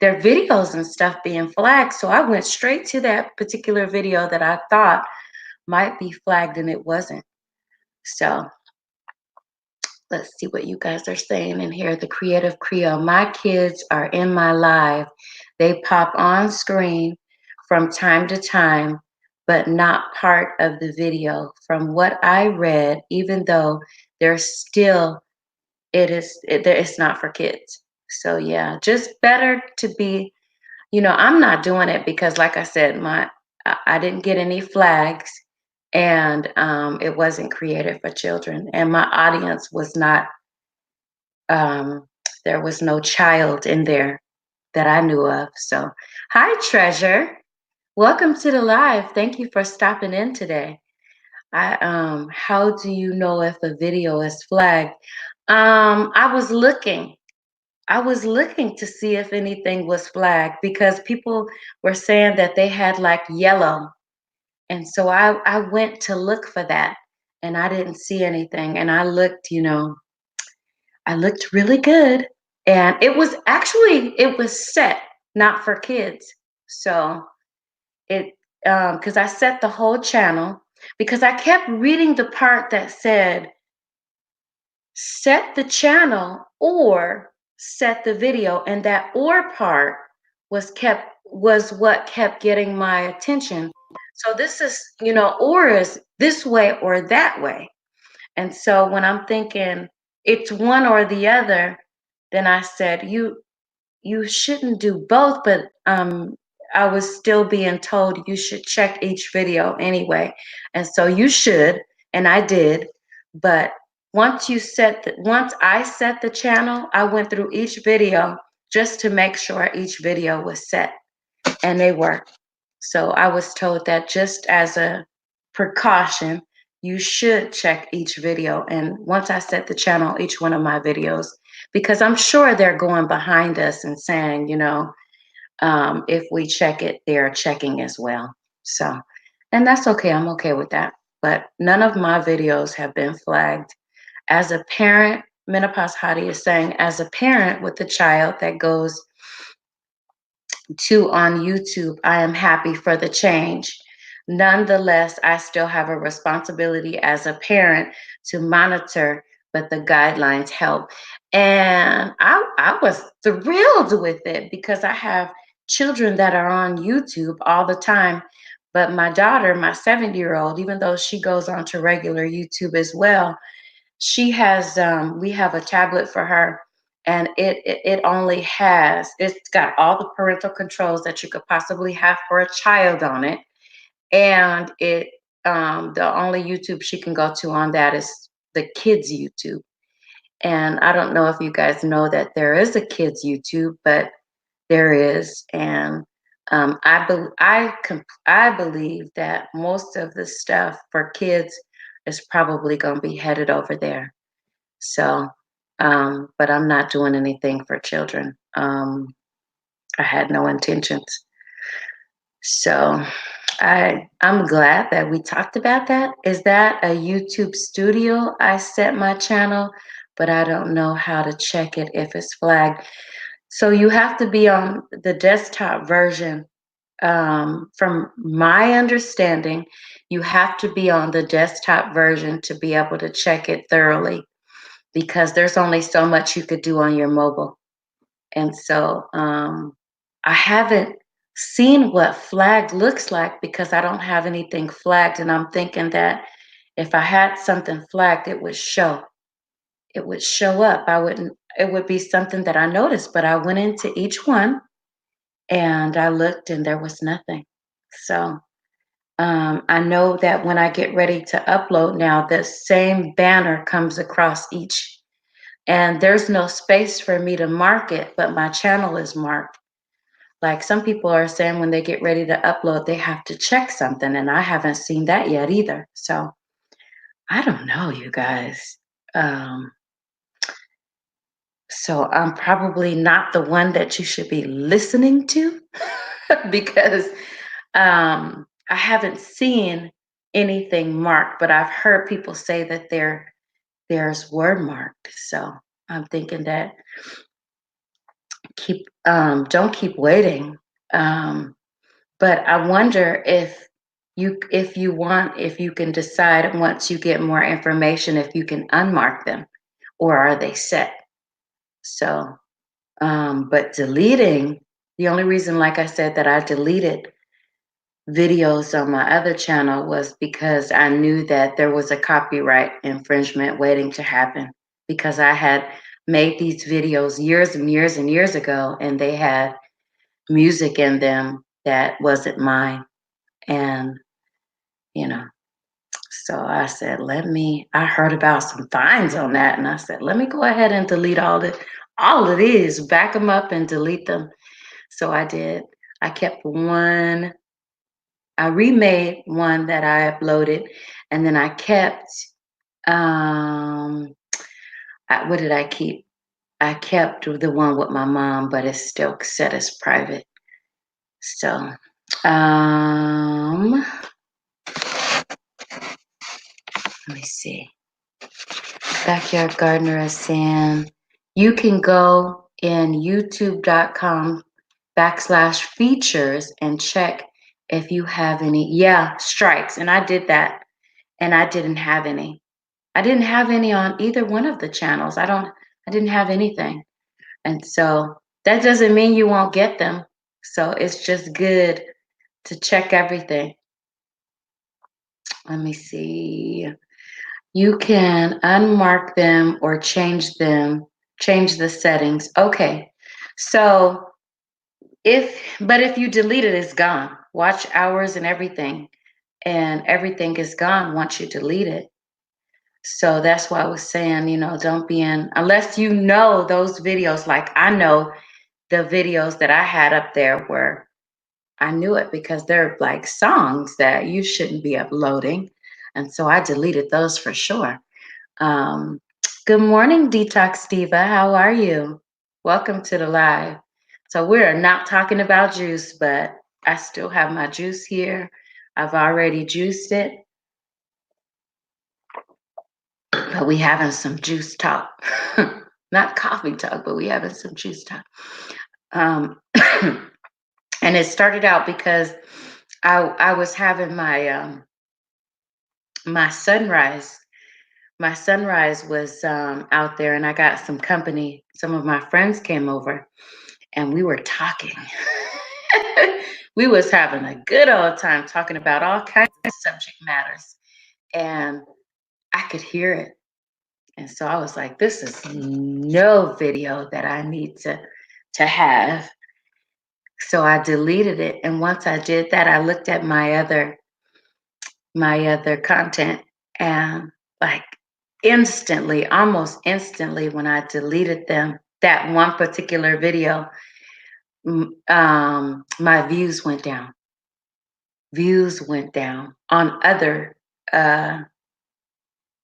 their videos and stuff being flagged. So I went straight to that particular video that I thought might be flagged and it wasn't. So let's see what you guys are saying in here. The Creative Creole. My kids are in my live. They pop on screen from time to time, but not part of the video. From what I read, even though there's still, it's not for kids. So yeah, just better to be, I'm not doing it because like I said, I didn't get any flags, and it wasn't created for children, and my audience was not um, there was no child in there that I knew of. So, hi, Treasure. Welcome to the live. Thank you for stopping in today. How do you know if a video is flagged? I was looking. I was looking to see if anything was flagged because people were saying that they had like yellow. And so I went to look for that and I didn't see anything. And I looked, I looked really good. And it was set, not for kids. So it, because I set the whole channel because I kept reading the part that said, set the channel or set the video. And that or part was what kept getting my attention. So this is, or is this way or that way. And so when I'm thinking it's one or the other, then I said, you shouldn't do both, but I was still being told you should check each video anyway. And so you should, and I did. But once I set the channel, I went through each video just to make sure each video was set, and they were. So I was told that just as a precaution, you should check each video. And once I set the channel, each one of my videos, because I'm sure they're going behind us and saying, if we check it, they're checking as well. So, and that's okay. I'm okay with that. But none of my videos have been flagged. As a parent, Menopause Hottie is saying, as a parent with a child that goes to on YouTube, I am happy for the change. Nonetheless, I still have a responsibility as a parent to monitor, but the guidelines help. And I was thrilled with it because I have children that are on YouTube all the time. But my daughter, my 7-year-old, even though she goes on to regular YouTube as well, she has we have a tablet for her, and it only it's got all the parental controls that you could possibly have for a child on it. And the only YouTube she can go to on that is the kids YouTube. And I don't know if you guys know that there is a kids YouTube, but there is. And I believe that most of the stuff for kids is probably going to be headed over there. So, but I'm not doing anything for children. I had no intentions. So I'm glad that we talked about that. Is that a YouTube studio? I set my channel, but I don't know how to check it if it's flagged. So you have to be on the desktop version. From my understanding, you have to be on the desktop version to be able to check it thoroughly, because there's only so much you could do on your mobile. And so I haven't seen what flagged looks like because I don't have anything flagged. And I'm thinking that if I had something flagged, it would show. It would show up. It would be something that I noticed, but I went into each one and I looked and there was nothing. So I know that when I get ready to upload now, the same banner comes across each, and there's no space for me to mark it, but my channel is marked. Like some people are saying when they get ready to upload, they have to check something, and I haven't seen that yet either. So I don't know, you guys. Um, so I'm probably not the one that you should be listening to because I haven't seen anything marked, but I've heard people say that there's word marked. So I'm thinking that don't keep waiting. Um, but I wonder if you can decide once you get more information if you can unmark them or are they set. So but deleting, the only reason, like I said, that I deleted videos on my other channel was because I knew that there was a copyright infringement waiting to happen, because I had made these videos years and years and years ago and they had music in them that wasn't mine. And, you know, So I said, I heard about some fines on that. And I said, let me go ahead and delete all of these, back them up and delete them. So I did. I kept one, I remade one that I uploaded, and then I kept, um, what did I keep? I kept the one with my mom, but it's still set as private. So, let me see. Backyard Gardener is saying you can go in youtube.com/features and check if you have any. Yeah, strikes. And I did that, and I didn't have any. I didn't have any on either one of the channels. I didn't have anything. And so that doesn't mean you won't get them. So it's just good to check everything. Let me see. You can unmark them or change the settings. Okay. So if you delete it, it's gone. Watch hours and everything is gone once you delete it. So that's why I was saying, don't be unless you know those videos. Like I know the videos that I had up there were, I knew it because they're like songs that you shouldn't be uploading. And so I deleted those for sure. Um, Good morning, Detox Diva. How are you? Welcome to the live. So we're not talking about juice, but I still have my juice here. I've already juiced it, but we having some juice talk. Not coffee talk, but we having some juice talk. Um, and it started out because I was having my sunrise. My sunrise was out there, and I got some company. Some of my friends came over, and we were talking. We was having a good old time talking about all kinds of subject matters, and I could hear it. And so I was like, this is no video that I need to have. So I deleted it. And once I did that, I looked at my other content, and like instantly, almost instantly, when I deleted that one particular video, my views went down. Views went down uh,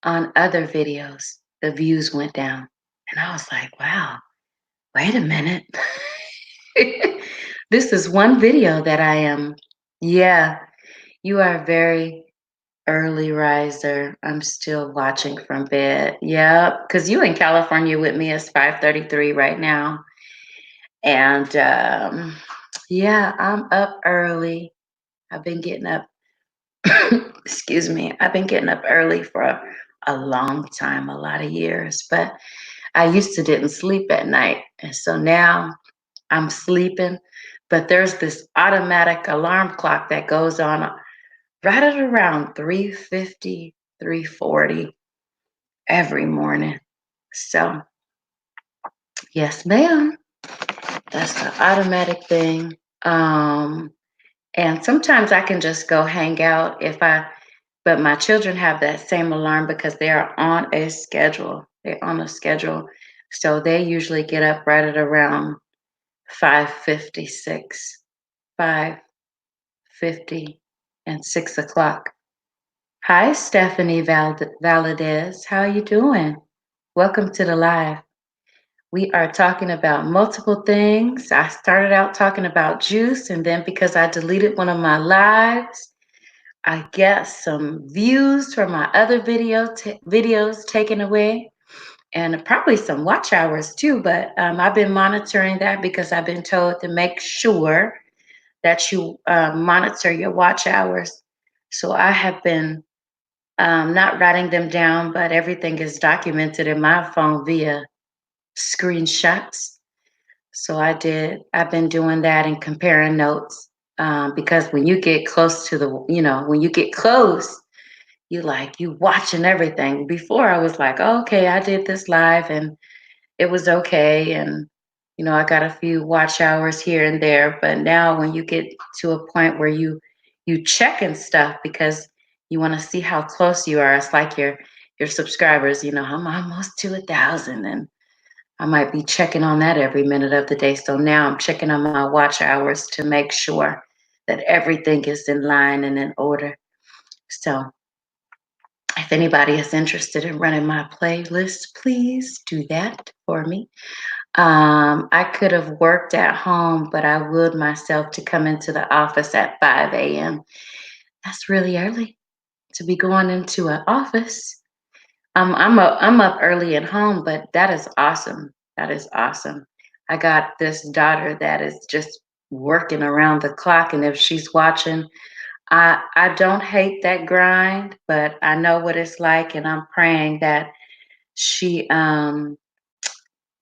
on other videos. The views went down, and I was like, wow, wait a minute. This is one video that I am. Yeah, you are very early riser. I'm still watching from bed. Yep, because you in California with me. It's 5:33 right now. And yeah, I'm up early. I've been getting up, excuse me, I've been getting up early for a long time, a lot of years. But I used to didn't sleep at night. And so now I'm sleeping. But there's this automatic alarm clock that goes on right at around 3:50, 3:40 every morning. So, yes, ma'am. That's the automatic thing. And sometimes I can just go hang out but my children have that same alarm because they are on a schedule. They're on a schedule. So they usually get up right at around 5:56, 5:50, and 6 o'clock. Hi, Stephanie Valadez. How are you doing? Welcome to the live. We are talking about multiple things. I started out talking about juice, and then because I deleted one of my lives, I get some views from my other videos taken away, and probably some watch hours too. But I've been monitoring that because I've been told to make sure that you monitor your watch hours. So I have been not writing them down, but everything is documented in my phone via screenshots. So I've been doing that and comparing notes, because when you get close to when you get close, you watching everything. Before I was like, oh, okay, I did this live and it was okay. And, I got a few watch hours here and there. But now when you get to a point where you checking stuff because You want to see how close you are. It's like your subscribers. I'm almost to 1,000, and I might be checking on that every minute of the day. So now I'm checking on my watch hours to make sure that everything is in line and in order. So if anybody is interested in running my playlist, please do that for me. I could have worked at home, but I willed myself to come into the office at 5 a.m. That's really early to be going into an office. I'm up early at home, but that is awesome. That is awesome. I got this daughter that is just working around the clock, and if she's watching, I don't hate that grind, but I know what it's like, and I'm praying that she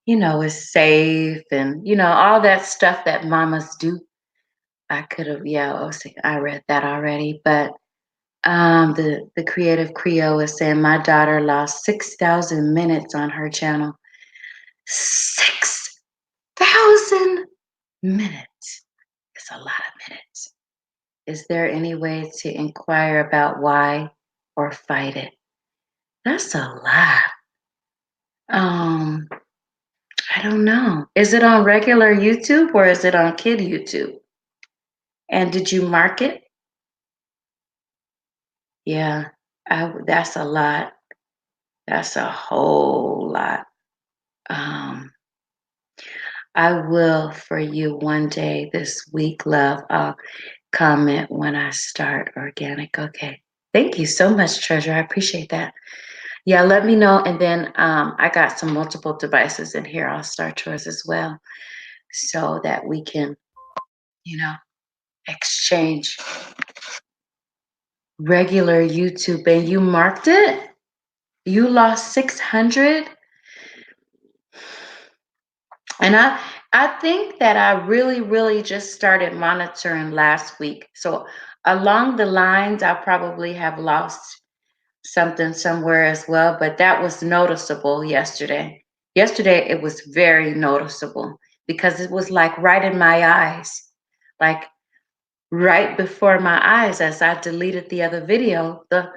is safe, and all that stuff that mamas do. I could have, yeah, I read that already, but the creative Creole is saying my daughter lost 6,000 minutes on her channel. 6,000 minutes. It's a lot of minutes. Is there any way to inquire about why or fight it? That's a lot. Um, I don't know. Is it on regular YouTube or is it on kid YouTube? And did you mark it? Yeah, that's a lot. That's a whole lot. Um, I will for you one day this week, love. I'll comment when I start organic. Okay. Thank you so much, Treasure. I appreciate that. Yeah, let me know. And then I got some multiple devices in here. I'll start yours as well so that we can, you know, exchange regular YouTube. And you marked it? You lost 600? And I think that I really, really just started monitoring last week. So along the lines, I probably have lost something somewhere as well, but that was noticeable yesterday. Yesterday, it was very noticeable because it was like right in my eyes, like right before my eyes as I deleted the other video. A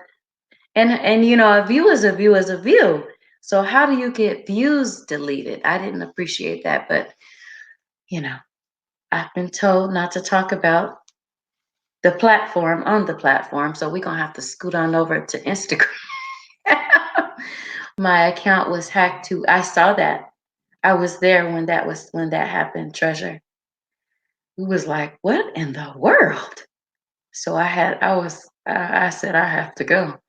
view is a view is a view. So how do you get views deleted? I didn't appreciate that, but you know, I've been told not to talk about the platform on the platform, so we're gonna have to scoot on over to Instagram. My account was hacked too. I saw that. I was there when that happened, Treasure. We was like, what in the world? So I said I have to go.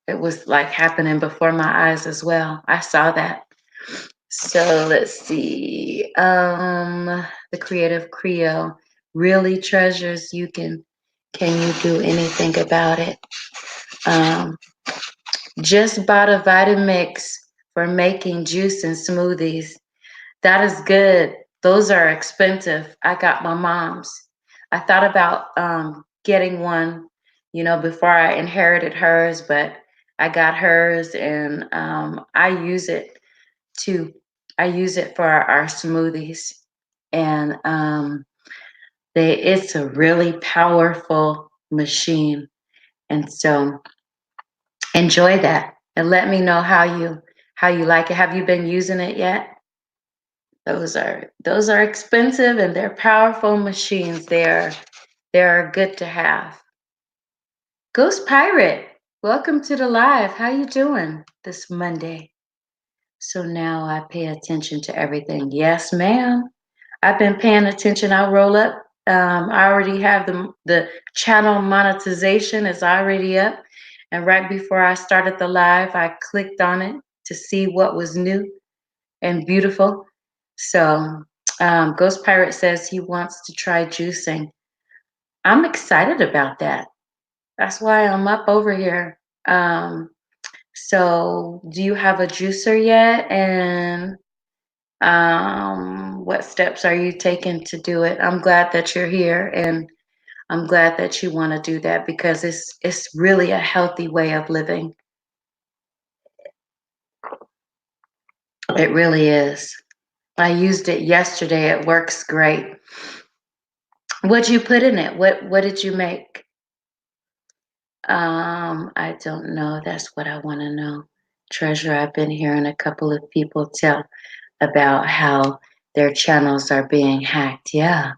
It was like happening before my eyes as well. I saw that. So let's see. The creative Creole really treasures can you do anything about it? Um, just bought a Vitamix for making juice and smoothies. That is good. Those are expensive. I got my mom's. I thought about getting one, before I inherited hers, but I got hers, and I use it too. I use it for our smoothies, and it's a really powerful machine, and so enjoy that, and let me know how you like it. Have you been using it yet? Those are expensive and they're powerful machines. They are good to have. Ghost Pirate, welcome to the live. How you doing this Monday? So now I pay attention to everything. Yes, ma'am. I've been paying attention. I'll roll up. I already have the channel monetization is already up. And right before I started the live, I clicked on it to see what was new and beautiful. So Ghost Pirate says he wants to try juicing. I'm excited about that. That's why I'm up over here. So do you have a juicer yet? And what steps are you taking to do it? I'm glad that you're here, and I'm glad that you want to do that because it's really a healthy way of living. It really is. I used it yesterday. It works great. What'd you put in it? What did you make? I don't know. That's what I want to know. Treasure, I've been hearing a couple of people tell about how their channels are being hacked. Yeah.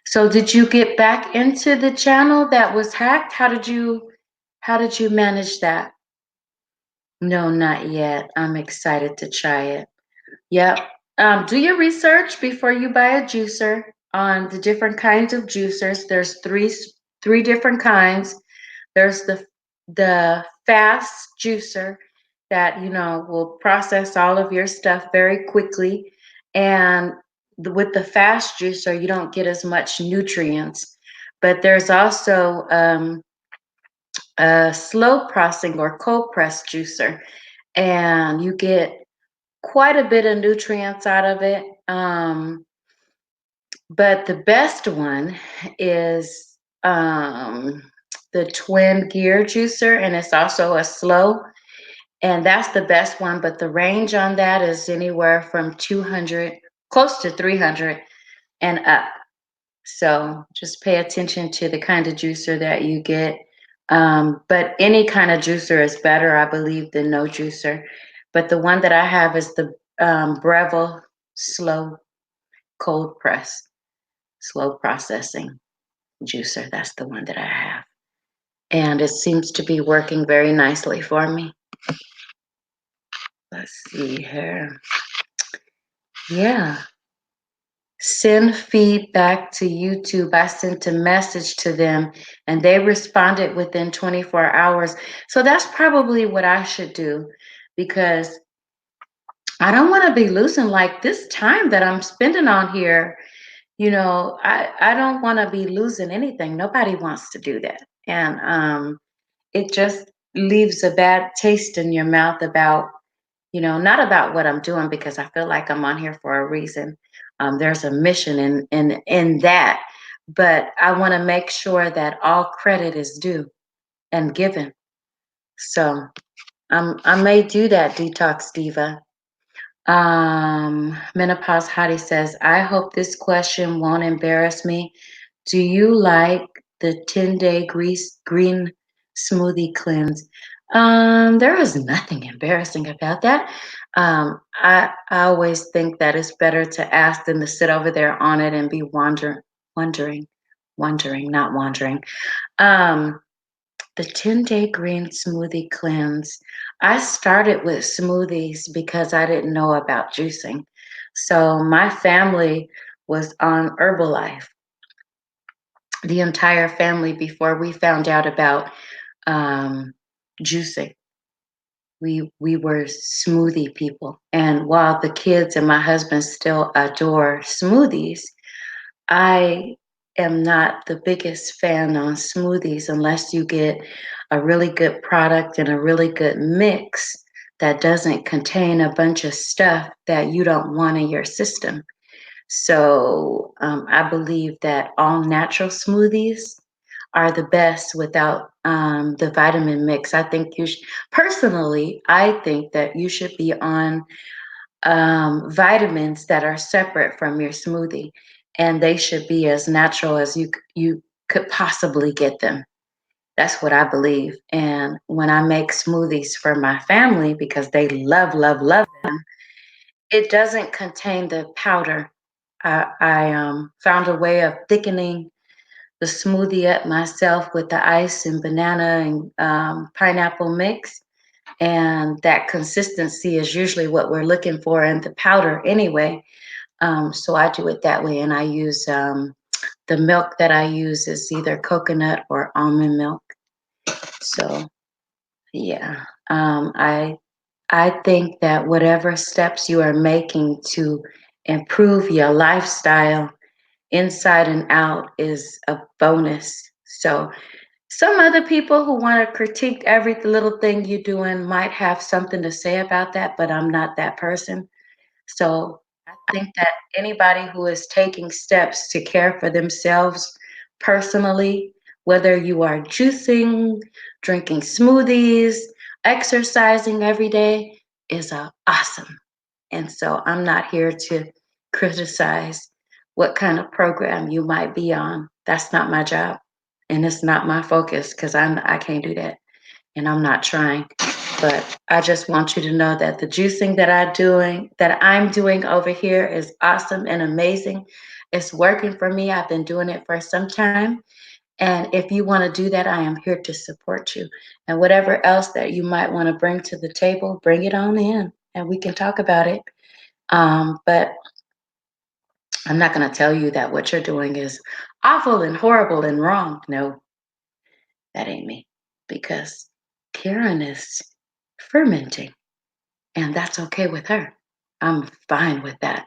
So did you get back into the channel that was hacked? How did you manage that? No, not yet. I'm excited to try it. Yep. Do your research before you buy a juicer on the different kinds of juicers. There's three different kinds. There's the fast juicer that will process all of your stuff very quickly, and with the fast juicer you don't get as much nutrients. But there's also a slow processing or cold press juicer, and you get quite a bit of nutrients out of it. But the best one is the twin gear juicer, and it's also a slow, and that's the best one. But the range on that is anywhere from 200, close to 300 and up. So just pay attention to the kind of juicer that you get. But any kind of juicer is better, I believe, than no juicer. But the one that I have is the Breville slow cold press, slow processing juicer. That's the one that I have. And it seems to be working very nicely for me. Let's see here. Yeah. Send feedback to YouTube. I sent a message to them and they responded within 24 hours. So that's probably what I should do, because I don't want to be losing like this time that I'm spending on here. I don't want to be losing anything. Nobody wants to do that. And it just leaves a bad taste in your mouth about, not about what I'm doing, because I feel like I'm on here for a reason. There's a mission in that, but I want to make sure that all credit is due and given. So I may do that, Detox Diva. Menopause Hottie says, I hope this question won't embarrass me. Do you like the 10-day green smoothie cleanse? There is nothing embarrassing about that. I always think that it's better to ask than to sit over there on it and be wondering, not wandering. Um, the 10-day green smoothie cleanse. I started with smoothies because I didn't know about juicing. So my family was on Herbalife, the entire family, before we found out about um, juicing. We were smoothie people. And while the kids and my husband still adore smoothies, I am not the biggest fan on smoothies unless you get a really good product and a really good mix that doesn't contain a bunch of stuff that you don't want in your system. So I believe that all natural smoothies are the best without the vitamin mix. I think personally, I think that you should be on vitamins that are separate from your smoothie, and they should be as natural as you could possibly get them. That's what I believe. And when I make smoothies for my family, because they love, love, love them, it doesn't contain the powder. I found a way of thickening the smoothie up myself with the ice and banana and pineapple mix. And that consistency is usually what we're looking for in the powder anyway. So I do it that way, and I use the milk that I use is either coconut or almond milk. So yeah, I think that whatever steps you are making to improve your lifestyle inside and out is a bonus. So some other people who want to critique every little thing you're doing might have something to say about that, but I'm not that person. So I think that anybody who is taking steps to care for themselves personally, whether you are juicing, drinking smoothies, exercising every day, is awesome. And so I'm not here to criticize what kind of program you might be on. That's not my job. And it's not my focus because I can't do that and I'm not trying. But I just want you to know that the juicing that I'm doing over here is awesome and amazing. It's working for me. I've been doing it for some time. And if you want to do that, I am here to support you. And whatever else that you might want to bring to the table, bring it on in and we can talk about it. But I'm not going to tell you that what you're doing is awful and horrible and wrong. No, that ain't me. Because Karen is fermenting, and that's okay with her. I'm fine with that.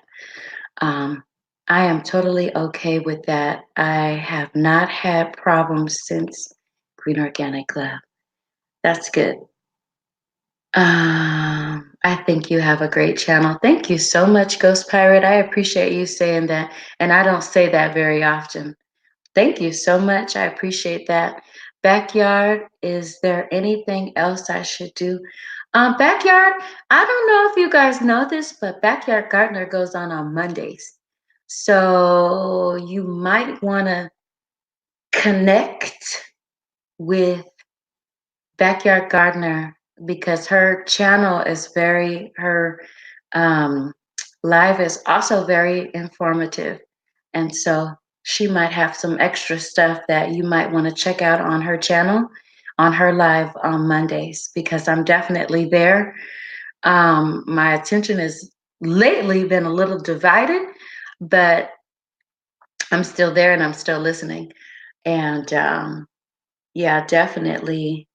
Um, I am totally okay with that. I have not had problems since Green Organic Lab. That's good. I think you have a great channel. Thank you so much, Ghost Pirate. I appreciate you saying that. And I don't say that very often. Thank you so much. I appreciate that. Backyard, is there anything else I should do? Backyard, I don't know if you guys know this, but Backyard Gardener goes on Mondays. So you might want to connect with Backyard Gardener because her channel is her um, live is also very informative. And so she might have some extra stuff that you might want to check out on her channel, on her live on Mondays, because I'm definitely there. My attention has lately been a little divided, but I'm still there and I'm still listening. And yeah, definitely.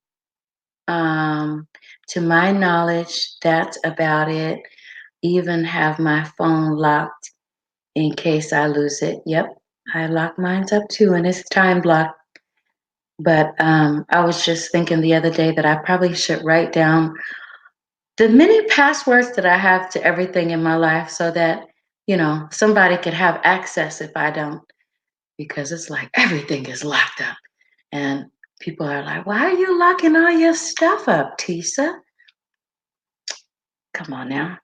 Um, to my knowledge, that's about it. Even have my phone locked in case I lose it. Yep, I lock mine up too, and it's time blocked. But I was just thinking the other day that I probably should write down the many passwords that I have to everything in my life so that, somebody could have access if I don't, because it's like everything is locked up. And people are like, why are you locking all your stuff up, Tisa? Come on now.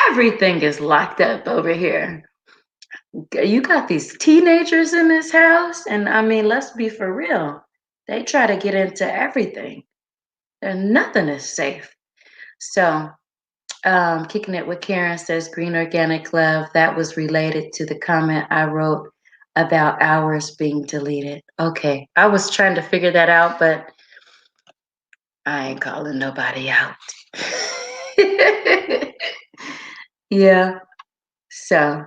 Everything is locked up over here. You got these teenagers in this house, and I mean, let's be for real. They try to get into everything, and nothing is safe. So, kicking it with Karen says Green Organic Love. That was related to the comment I wrote about hours being deleted. Okay, I was trying to figure that out, but I ain't calling nobody out. Yeah. So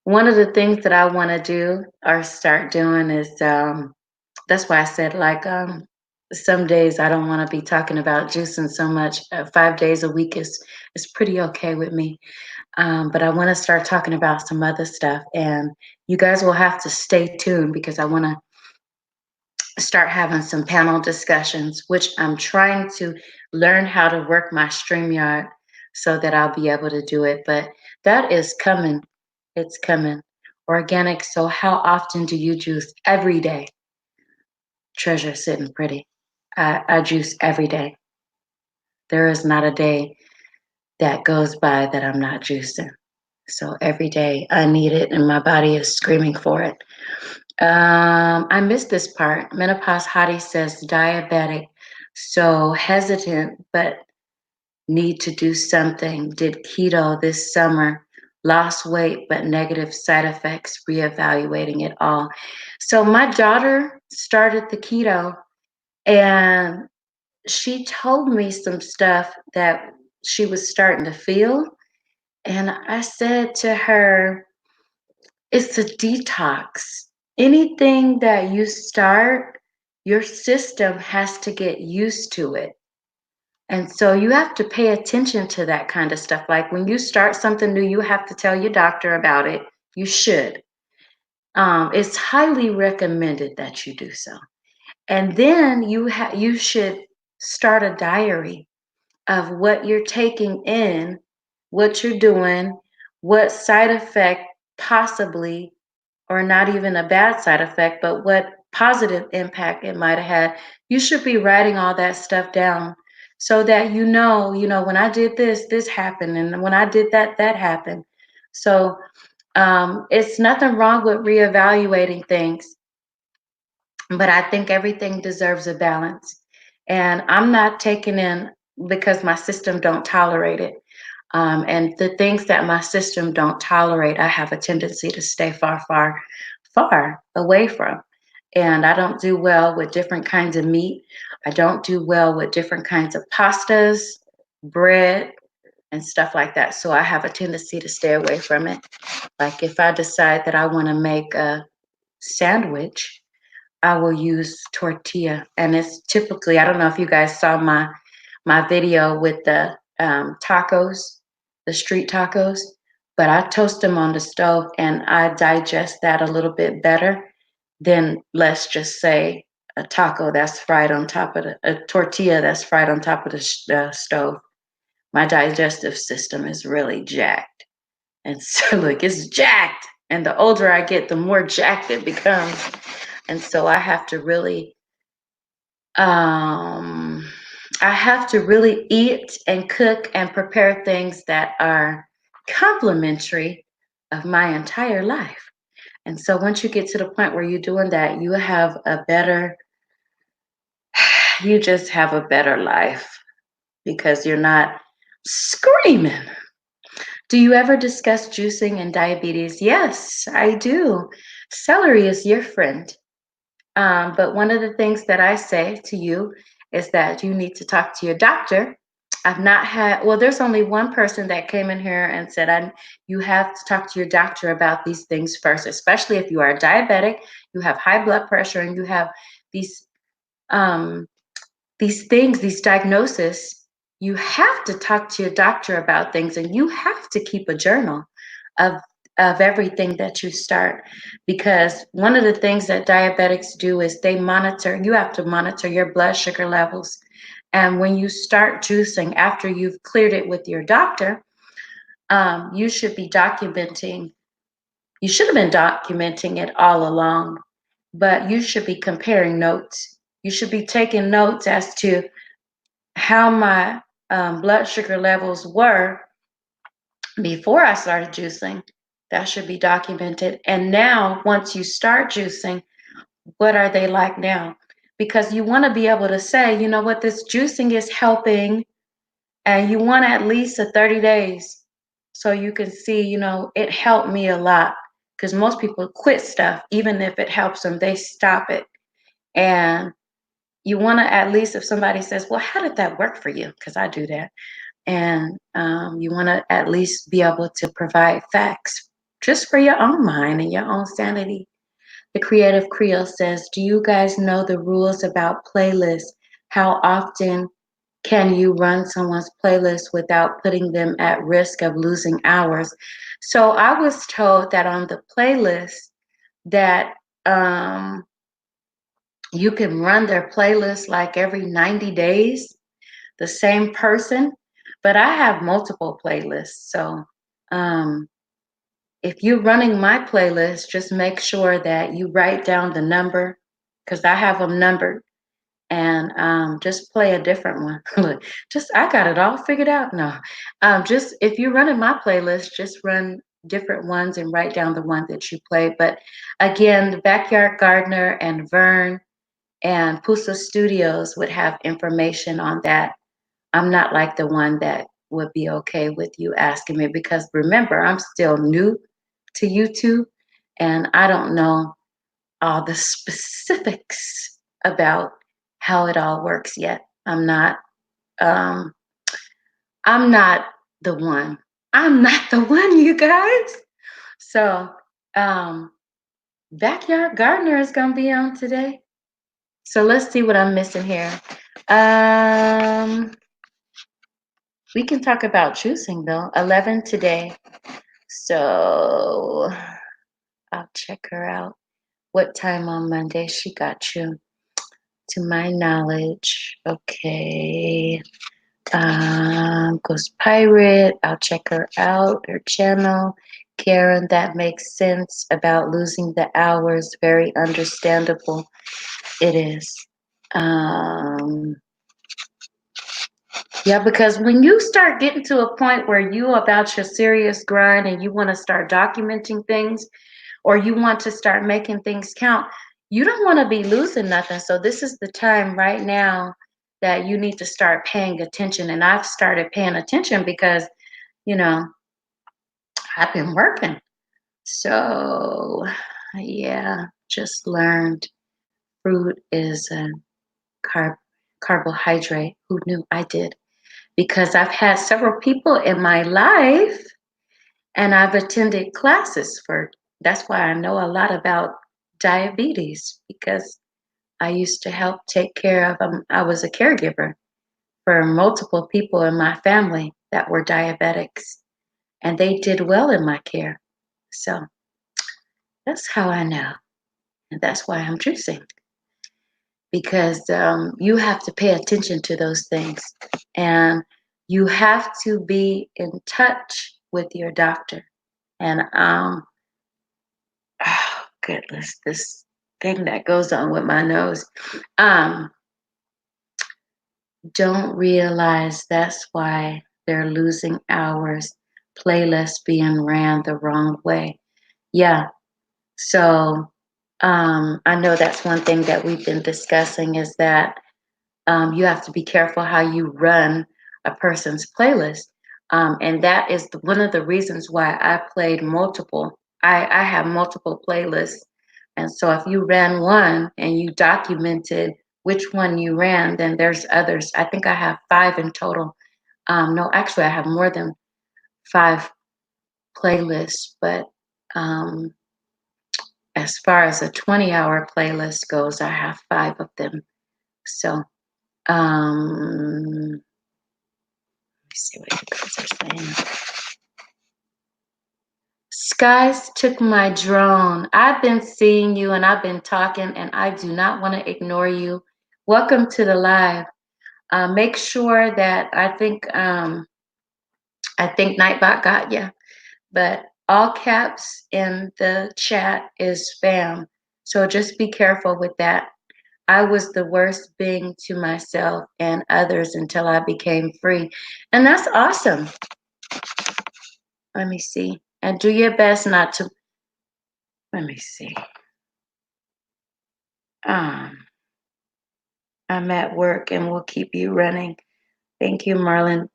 one of the things that I want to do or start doing is that's why I said like some days I don't want to be talking about juicing so much. 5 days a week is pretty okay with me. But I want to start talking about some other stuff, and you guys will have to stay tuned because I want to start having some panel discussions, which I'm trying to learn how to work my StreamYard so that I'll be able to do it. But that is coming. It's coming. Organic. So, how often do you juice? Every day. Treasure sitting pretty. I juice every day. There is not a day that goes by that I'm not juicing. So, every day I need it, and my body is screaming for it. I missed this part. Menopause Hottie says diabetic, so hesitant, but need to do something. Did keto this summer, lost weight, but negative side effects, reevaluating it all. So my daughter started the keto and she told me some stuff that she was starting to feel. And I said to her, it's a detox. Anything that you start, your system has to get used to it. And so you have to pay attention to that kind of stuff. Like when you start something new, you have to tell your doctor about it. You should. It's highly recommended that you do so. And then you should start a diary of what you're taking in, what you're doing, what side effect possibly, or not even a bad side effect, but what positive impact it might have had. You should be writing all that stuff down so that when I did this, this happened, and when I did that, that happened. So it's nothing wrong with reevaluating things. But I think everything deserves a balance. And I'm not taking in because my system don't tolerate it. And the things that my system don't tolerate, I have a tendency to stay far, far, far away from. And I don't do well with different kinds of meat. I don't do well with different kinds of pastas, bread, and stuff like that. So I have a tendency to stay away from it. Like if I decide that I want to make a sandwich, I will use tortilla, and it's typically, I don't know if you guys saw my video with the tacos, the street tacos, but I toast them on the stove and I digest that a little bit better than, let's just say, a taco that's fried on top of a tortilla that's fried on top of the stove. My digestive system is really jacked, and so look, it's jacked, and the older I get, the more jacked it becomes. And so um, I have to really eat and cook and prepare things that are complementary of my entire life. And so once you get to the point where you're doing that, you just have a better life because you're not screaming. Do you ever discuss juicing and diabetes? Yes, I do. Celery is your friend. But one of the things that I say to you is that you need to talk to your doctor. I've not had, well, there's only one person that came in here and said, you have to talk to your doctor about these things first, especially if you are diabetic, you have high blood pressure, and you have these um, these things, these diagnoses. You have to talk to your doctor about things, and you have to keep a journal of everything that you start, because one of the things that diabetics do is you have to monitor your blood sugar levels. And when you start juicing after you've cleared it with your doctor, you should be documenting. You should have been documenting it all along, but you should be comparing notes. You should be taking notes as to how my blood sugar levels were before I started juicing. That should be documented. And now, once you start juicing, what are they like now? Because you want to be able to say, you know what, this juicing is helping, and you want at least a 30 days so you can see, it helped me a lot. Because most people quit stuff, even if it helps them, they stop it. And you want to at least, if somebody says, well, how did that work for you? Because I do that. And you want to at least be able to provide facts just for your own mind and your own sanity. The Creative Creole says, do you guys know the rules about playlists? How often can you run someone's playlist without putting them at risk of losing hours? So I was told that on the playlist that you can run their playlist like every 90 days, the same person, but I have multiple playlists. So if you're running my playlist, just make sure that you write down the number, because I have them numbered, and just play a different one. Look, I got it all figured out. No, just if you're running my playlist, just run different ones and write down the one that you play. But again, the Backyard Gardener and Vern and Pusa Studios would have information on that. I'm not like the one that would be okay with you asking me, because remember, I'm still new to YouTube and I don't know all the specifics about how it all works yet. Um I'm not the one. I'm not the one, you guys. So um Backyard Gardener is gonna be on today. So let's see what I'm missing here. Um we can talk about choosing though. 11 today. So I'll check her out. What time on Monday she got you? To my knowledge. Okay. Ghost Pirate. I'll check her out, her channel. Karen, that makes sense about losing the hours. Very understandable. It is. Um, yeah, because when you start getting to a point where you about your serious grind and you want to start documenting things, or you want to start making things count, you don't want to be losing nothing. So this is the time right now that you need to start paying attention. And I've started paying attention because, you know, I've been working. So yeah, just learned fruit is a carbohydrate. Who knew? I did. Because I've had several people in my life and I've attended classes for, that's why I know a lot about diabetes because I used to help take care of them. I was a caregiver for multiple people in my family that were diabetics, and they did well in my care. So that's how I know. And that's why I'm juicing because you have to pay attention to those things. And you have to be in touch with your doctor. And oh goodness, this thing that goes on with my nose. Um, don't realize that's why they're losing hours, playlists being ran the wrong way. Yeah. So I know that's one thing that we've been discussing is that you have to be careful how you run a person's playlist. And that is one of the reasons why I played multiple. I have multiple playlists. And so if you ran one and you documented which one you ran, then there's others. I think I have 5 in total. No, actually, I have more than 5 playlists. But um, as far as a 20-hour playlist goes, I have 5 of them. So let me see what you guys are saying. Skies took my drone. I've been seeing you and I've been talking, and I do not want to ignore you. Welcome to the live. Make sure that I think Nightbot got you, but all caps in the chat is spam. So just be careful with that. I was the worst being to myself and others until I became free. And that's awesome. Let me see. And do your best not to, let me see. Um, I'm at work and we'll keep you running. Thank you, Marlon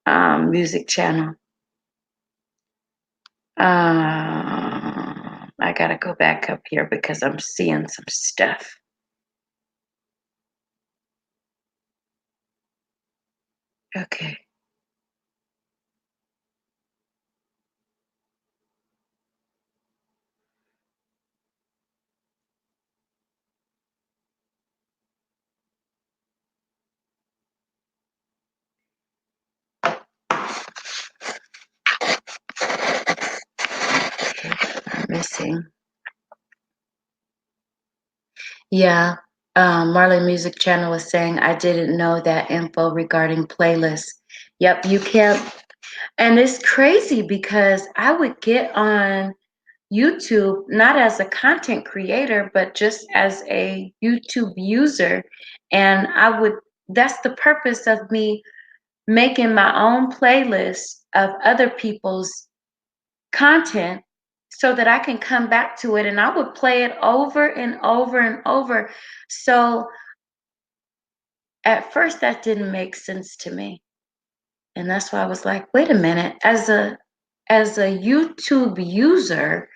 Music Channel. I gotta go back up here because I'm seeing some stuff. Okay. I'm missing. Yeah. Marley Music Channel was saying I didn't know that info regarding playlists. Yep, you can't. And it's crazy because I would get on YouTube, not as a content creator, but just as a YouTube user. And that's the purpose of me making my own playlist of other people's content so that I can come back to it and I would play it over and over and over. So at first that didn't make sense to me. And that's why I was like, wait a minute, as a YouTube user,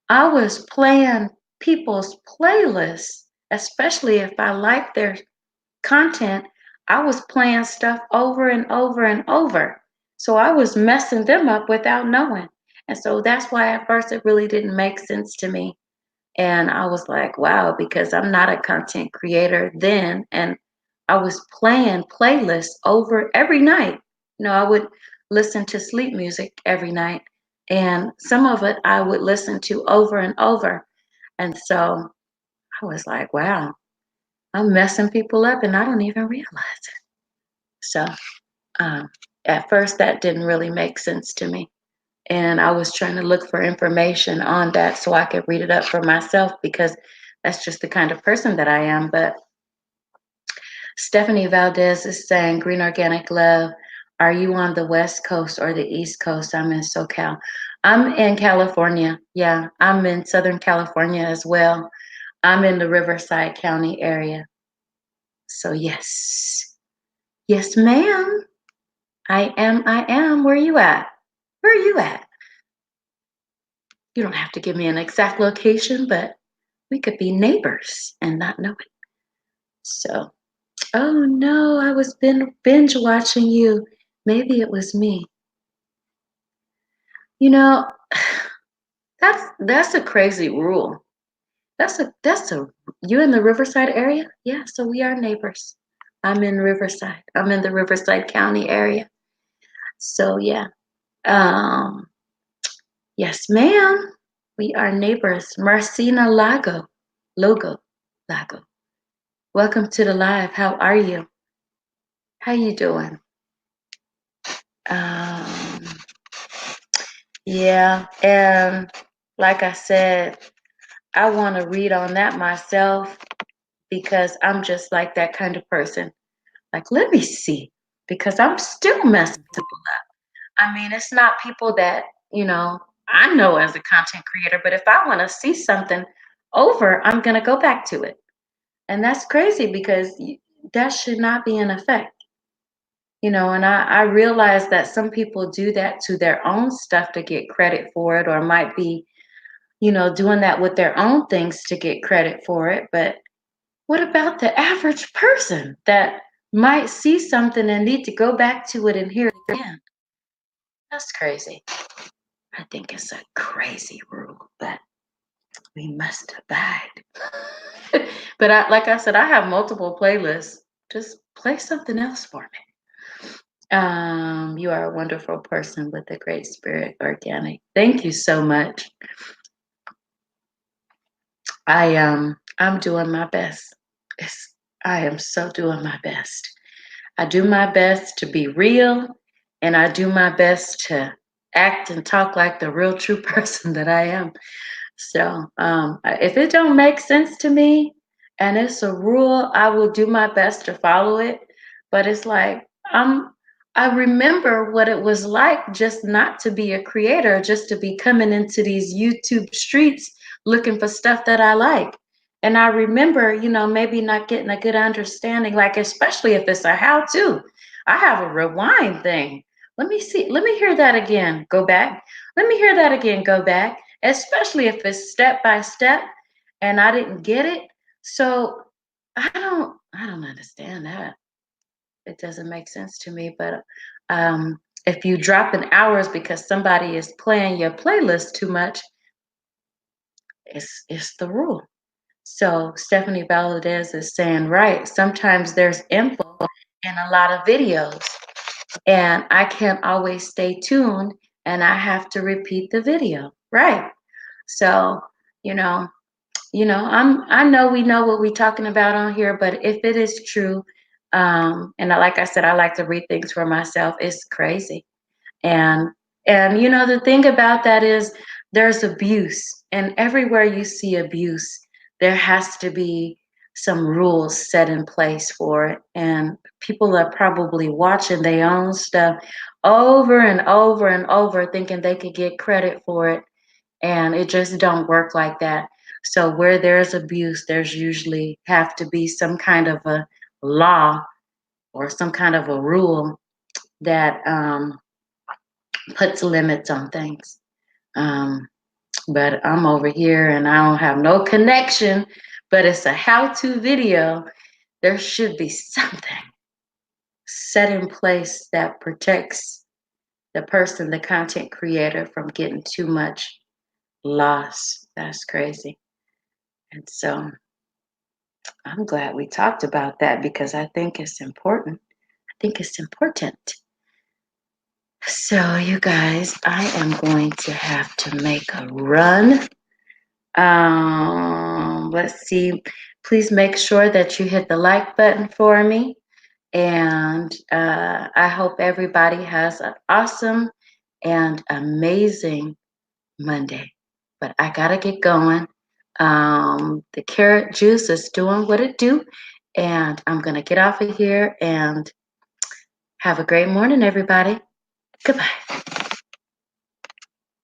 I was playing people's playlists, especially if I liked their content. I was playing stuff over and over and over. So I was messing them up without knowing. And so that's why at first it really didn't make sense to me. And I was like, wow, because I'm not a content creator then. And I was playing playlists over every night. I would listen to sleep music every night. And some of it I would listen to over and over. And so I was like, wow, I'm messing people up and I don't even realize it. So um, at first, that didn't really make sense to me. And I was trying to look for information on that so I could read it up for myself because that's just the kind of person that I am. But Stephanie Valdez is saying, Green Organic Love, are you on the West Coast or the East Coast? I'm in SoCal. I'm in California. Yeah, I'm in Southern California as well. I'm in the Riverside County area. So yes. Yes, ma'am. I am. Where are you at? Where are you at? You don't have to give me an exact location, but we could be neighbors and not know it. So, oh no, I was binge watching you. Maybe it was me. You know, that's a crazy rule. That's a you in the Riverside area? Yeah, so we are neighbors. I'm in Riverside. I'm in the Riverside County area. So yeah. Um, yes, ma'am. We are neighbors. Marcina Lago. Welcome to the live. How are you? How you doing? Um, yeah, and like I said, I want to read on that myself because I'm just like that kind of person. Like, let me see, because I'm still messing people up. I mean, it's not people that, I know as a content creator, but if I want to see something over, I'm going to go back to it. And that's crazy because that should not be in effect. And I realize that some people do that to their own stuff to get credit for it, or might be, doing that with their own things to get credit for it. But what about the average person that might see something and need to go back to it and hear it again? That's crazy. I think it's a crazy rule, but we must abide. But like I said, I have multiple playlists. Just play something else for me. You are a wonderful person with a great spirit, organic. Thank you so much. I'm doing my best. I am so doing my best. I do my best to be real, and I do my best to act and talk like the real true person that I am. So if it don't make sense to me and it's a rule, I will do my best to follow it. But it's like I remember what it was like just not to be a creator, just to be coming into these YouTube streets looking for stuff that I like. And I remember, maybe not getting a good understanding, like especially if it's a how-to. I have a rewind thing. Let me see. Let me hear that again. Go back. Let me hear that again. Go back, especially if it's step by step and I didn't get it. So I don't understand that. It doesn't make sense to me. But if you drop in hours because somebody is playing your playlist too much, it's the rule. So Stephanie Valadez is saying, right, sometimes there's info in a lot of videos and I can't always stay tuned and I have to repeat the video. Right. So, you know, I know we know what we're talking about on here, but if it is true, and like I said, I like to read things for myself. It's crazy, and the thing about that is there's abuse, and everywhere you see abuse, there has to be some rules set in place for it, and people are probably watching their own stuff over and over and over, thinking they could get credit for it, and it just don't work like that. So where there's abuse, there's usually have to be some kind of a law or some kind of a rule that puts limits on things. um, but I'm over here and I don't have no connection, but it's a how-to video. There should be something set in place that protects the person, the content creator, from getting too much loss. That's crazy. And so I'm glad we talked about that because I think it's important. I think it's important. So, you guys, I am going to have to make a run. Let's see. Please make sure that you hit the like button for me. And I hope everybody has an awesome and amazing Monday. But I got to get going. The carrot juice is doing what it do. And I'm going to get off of here and have a great morning, everybody. Goodbye.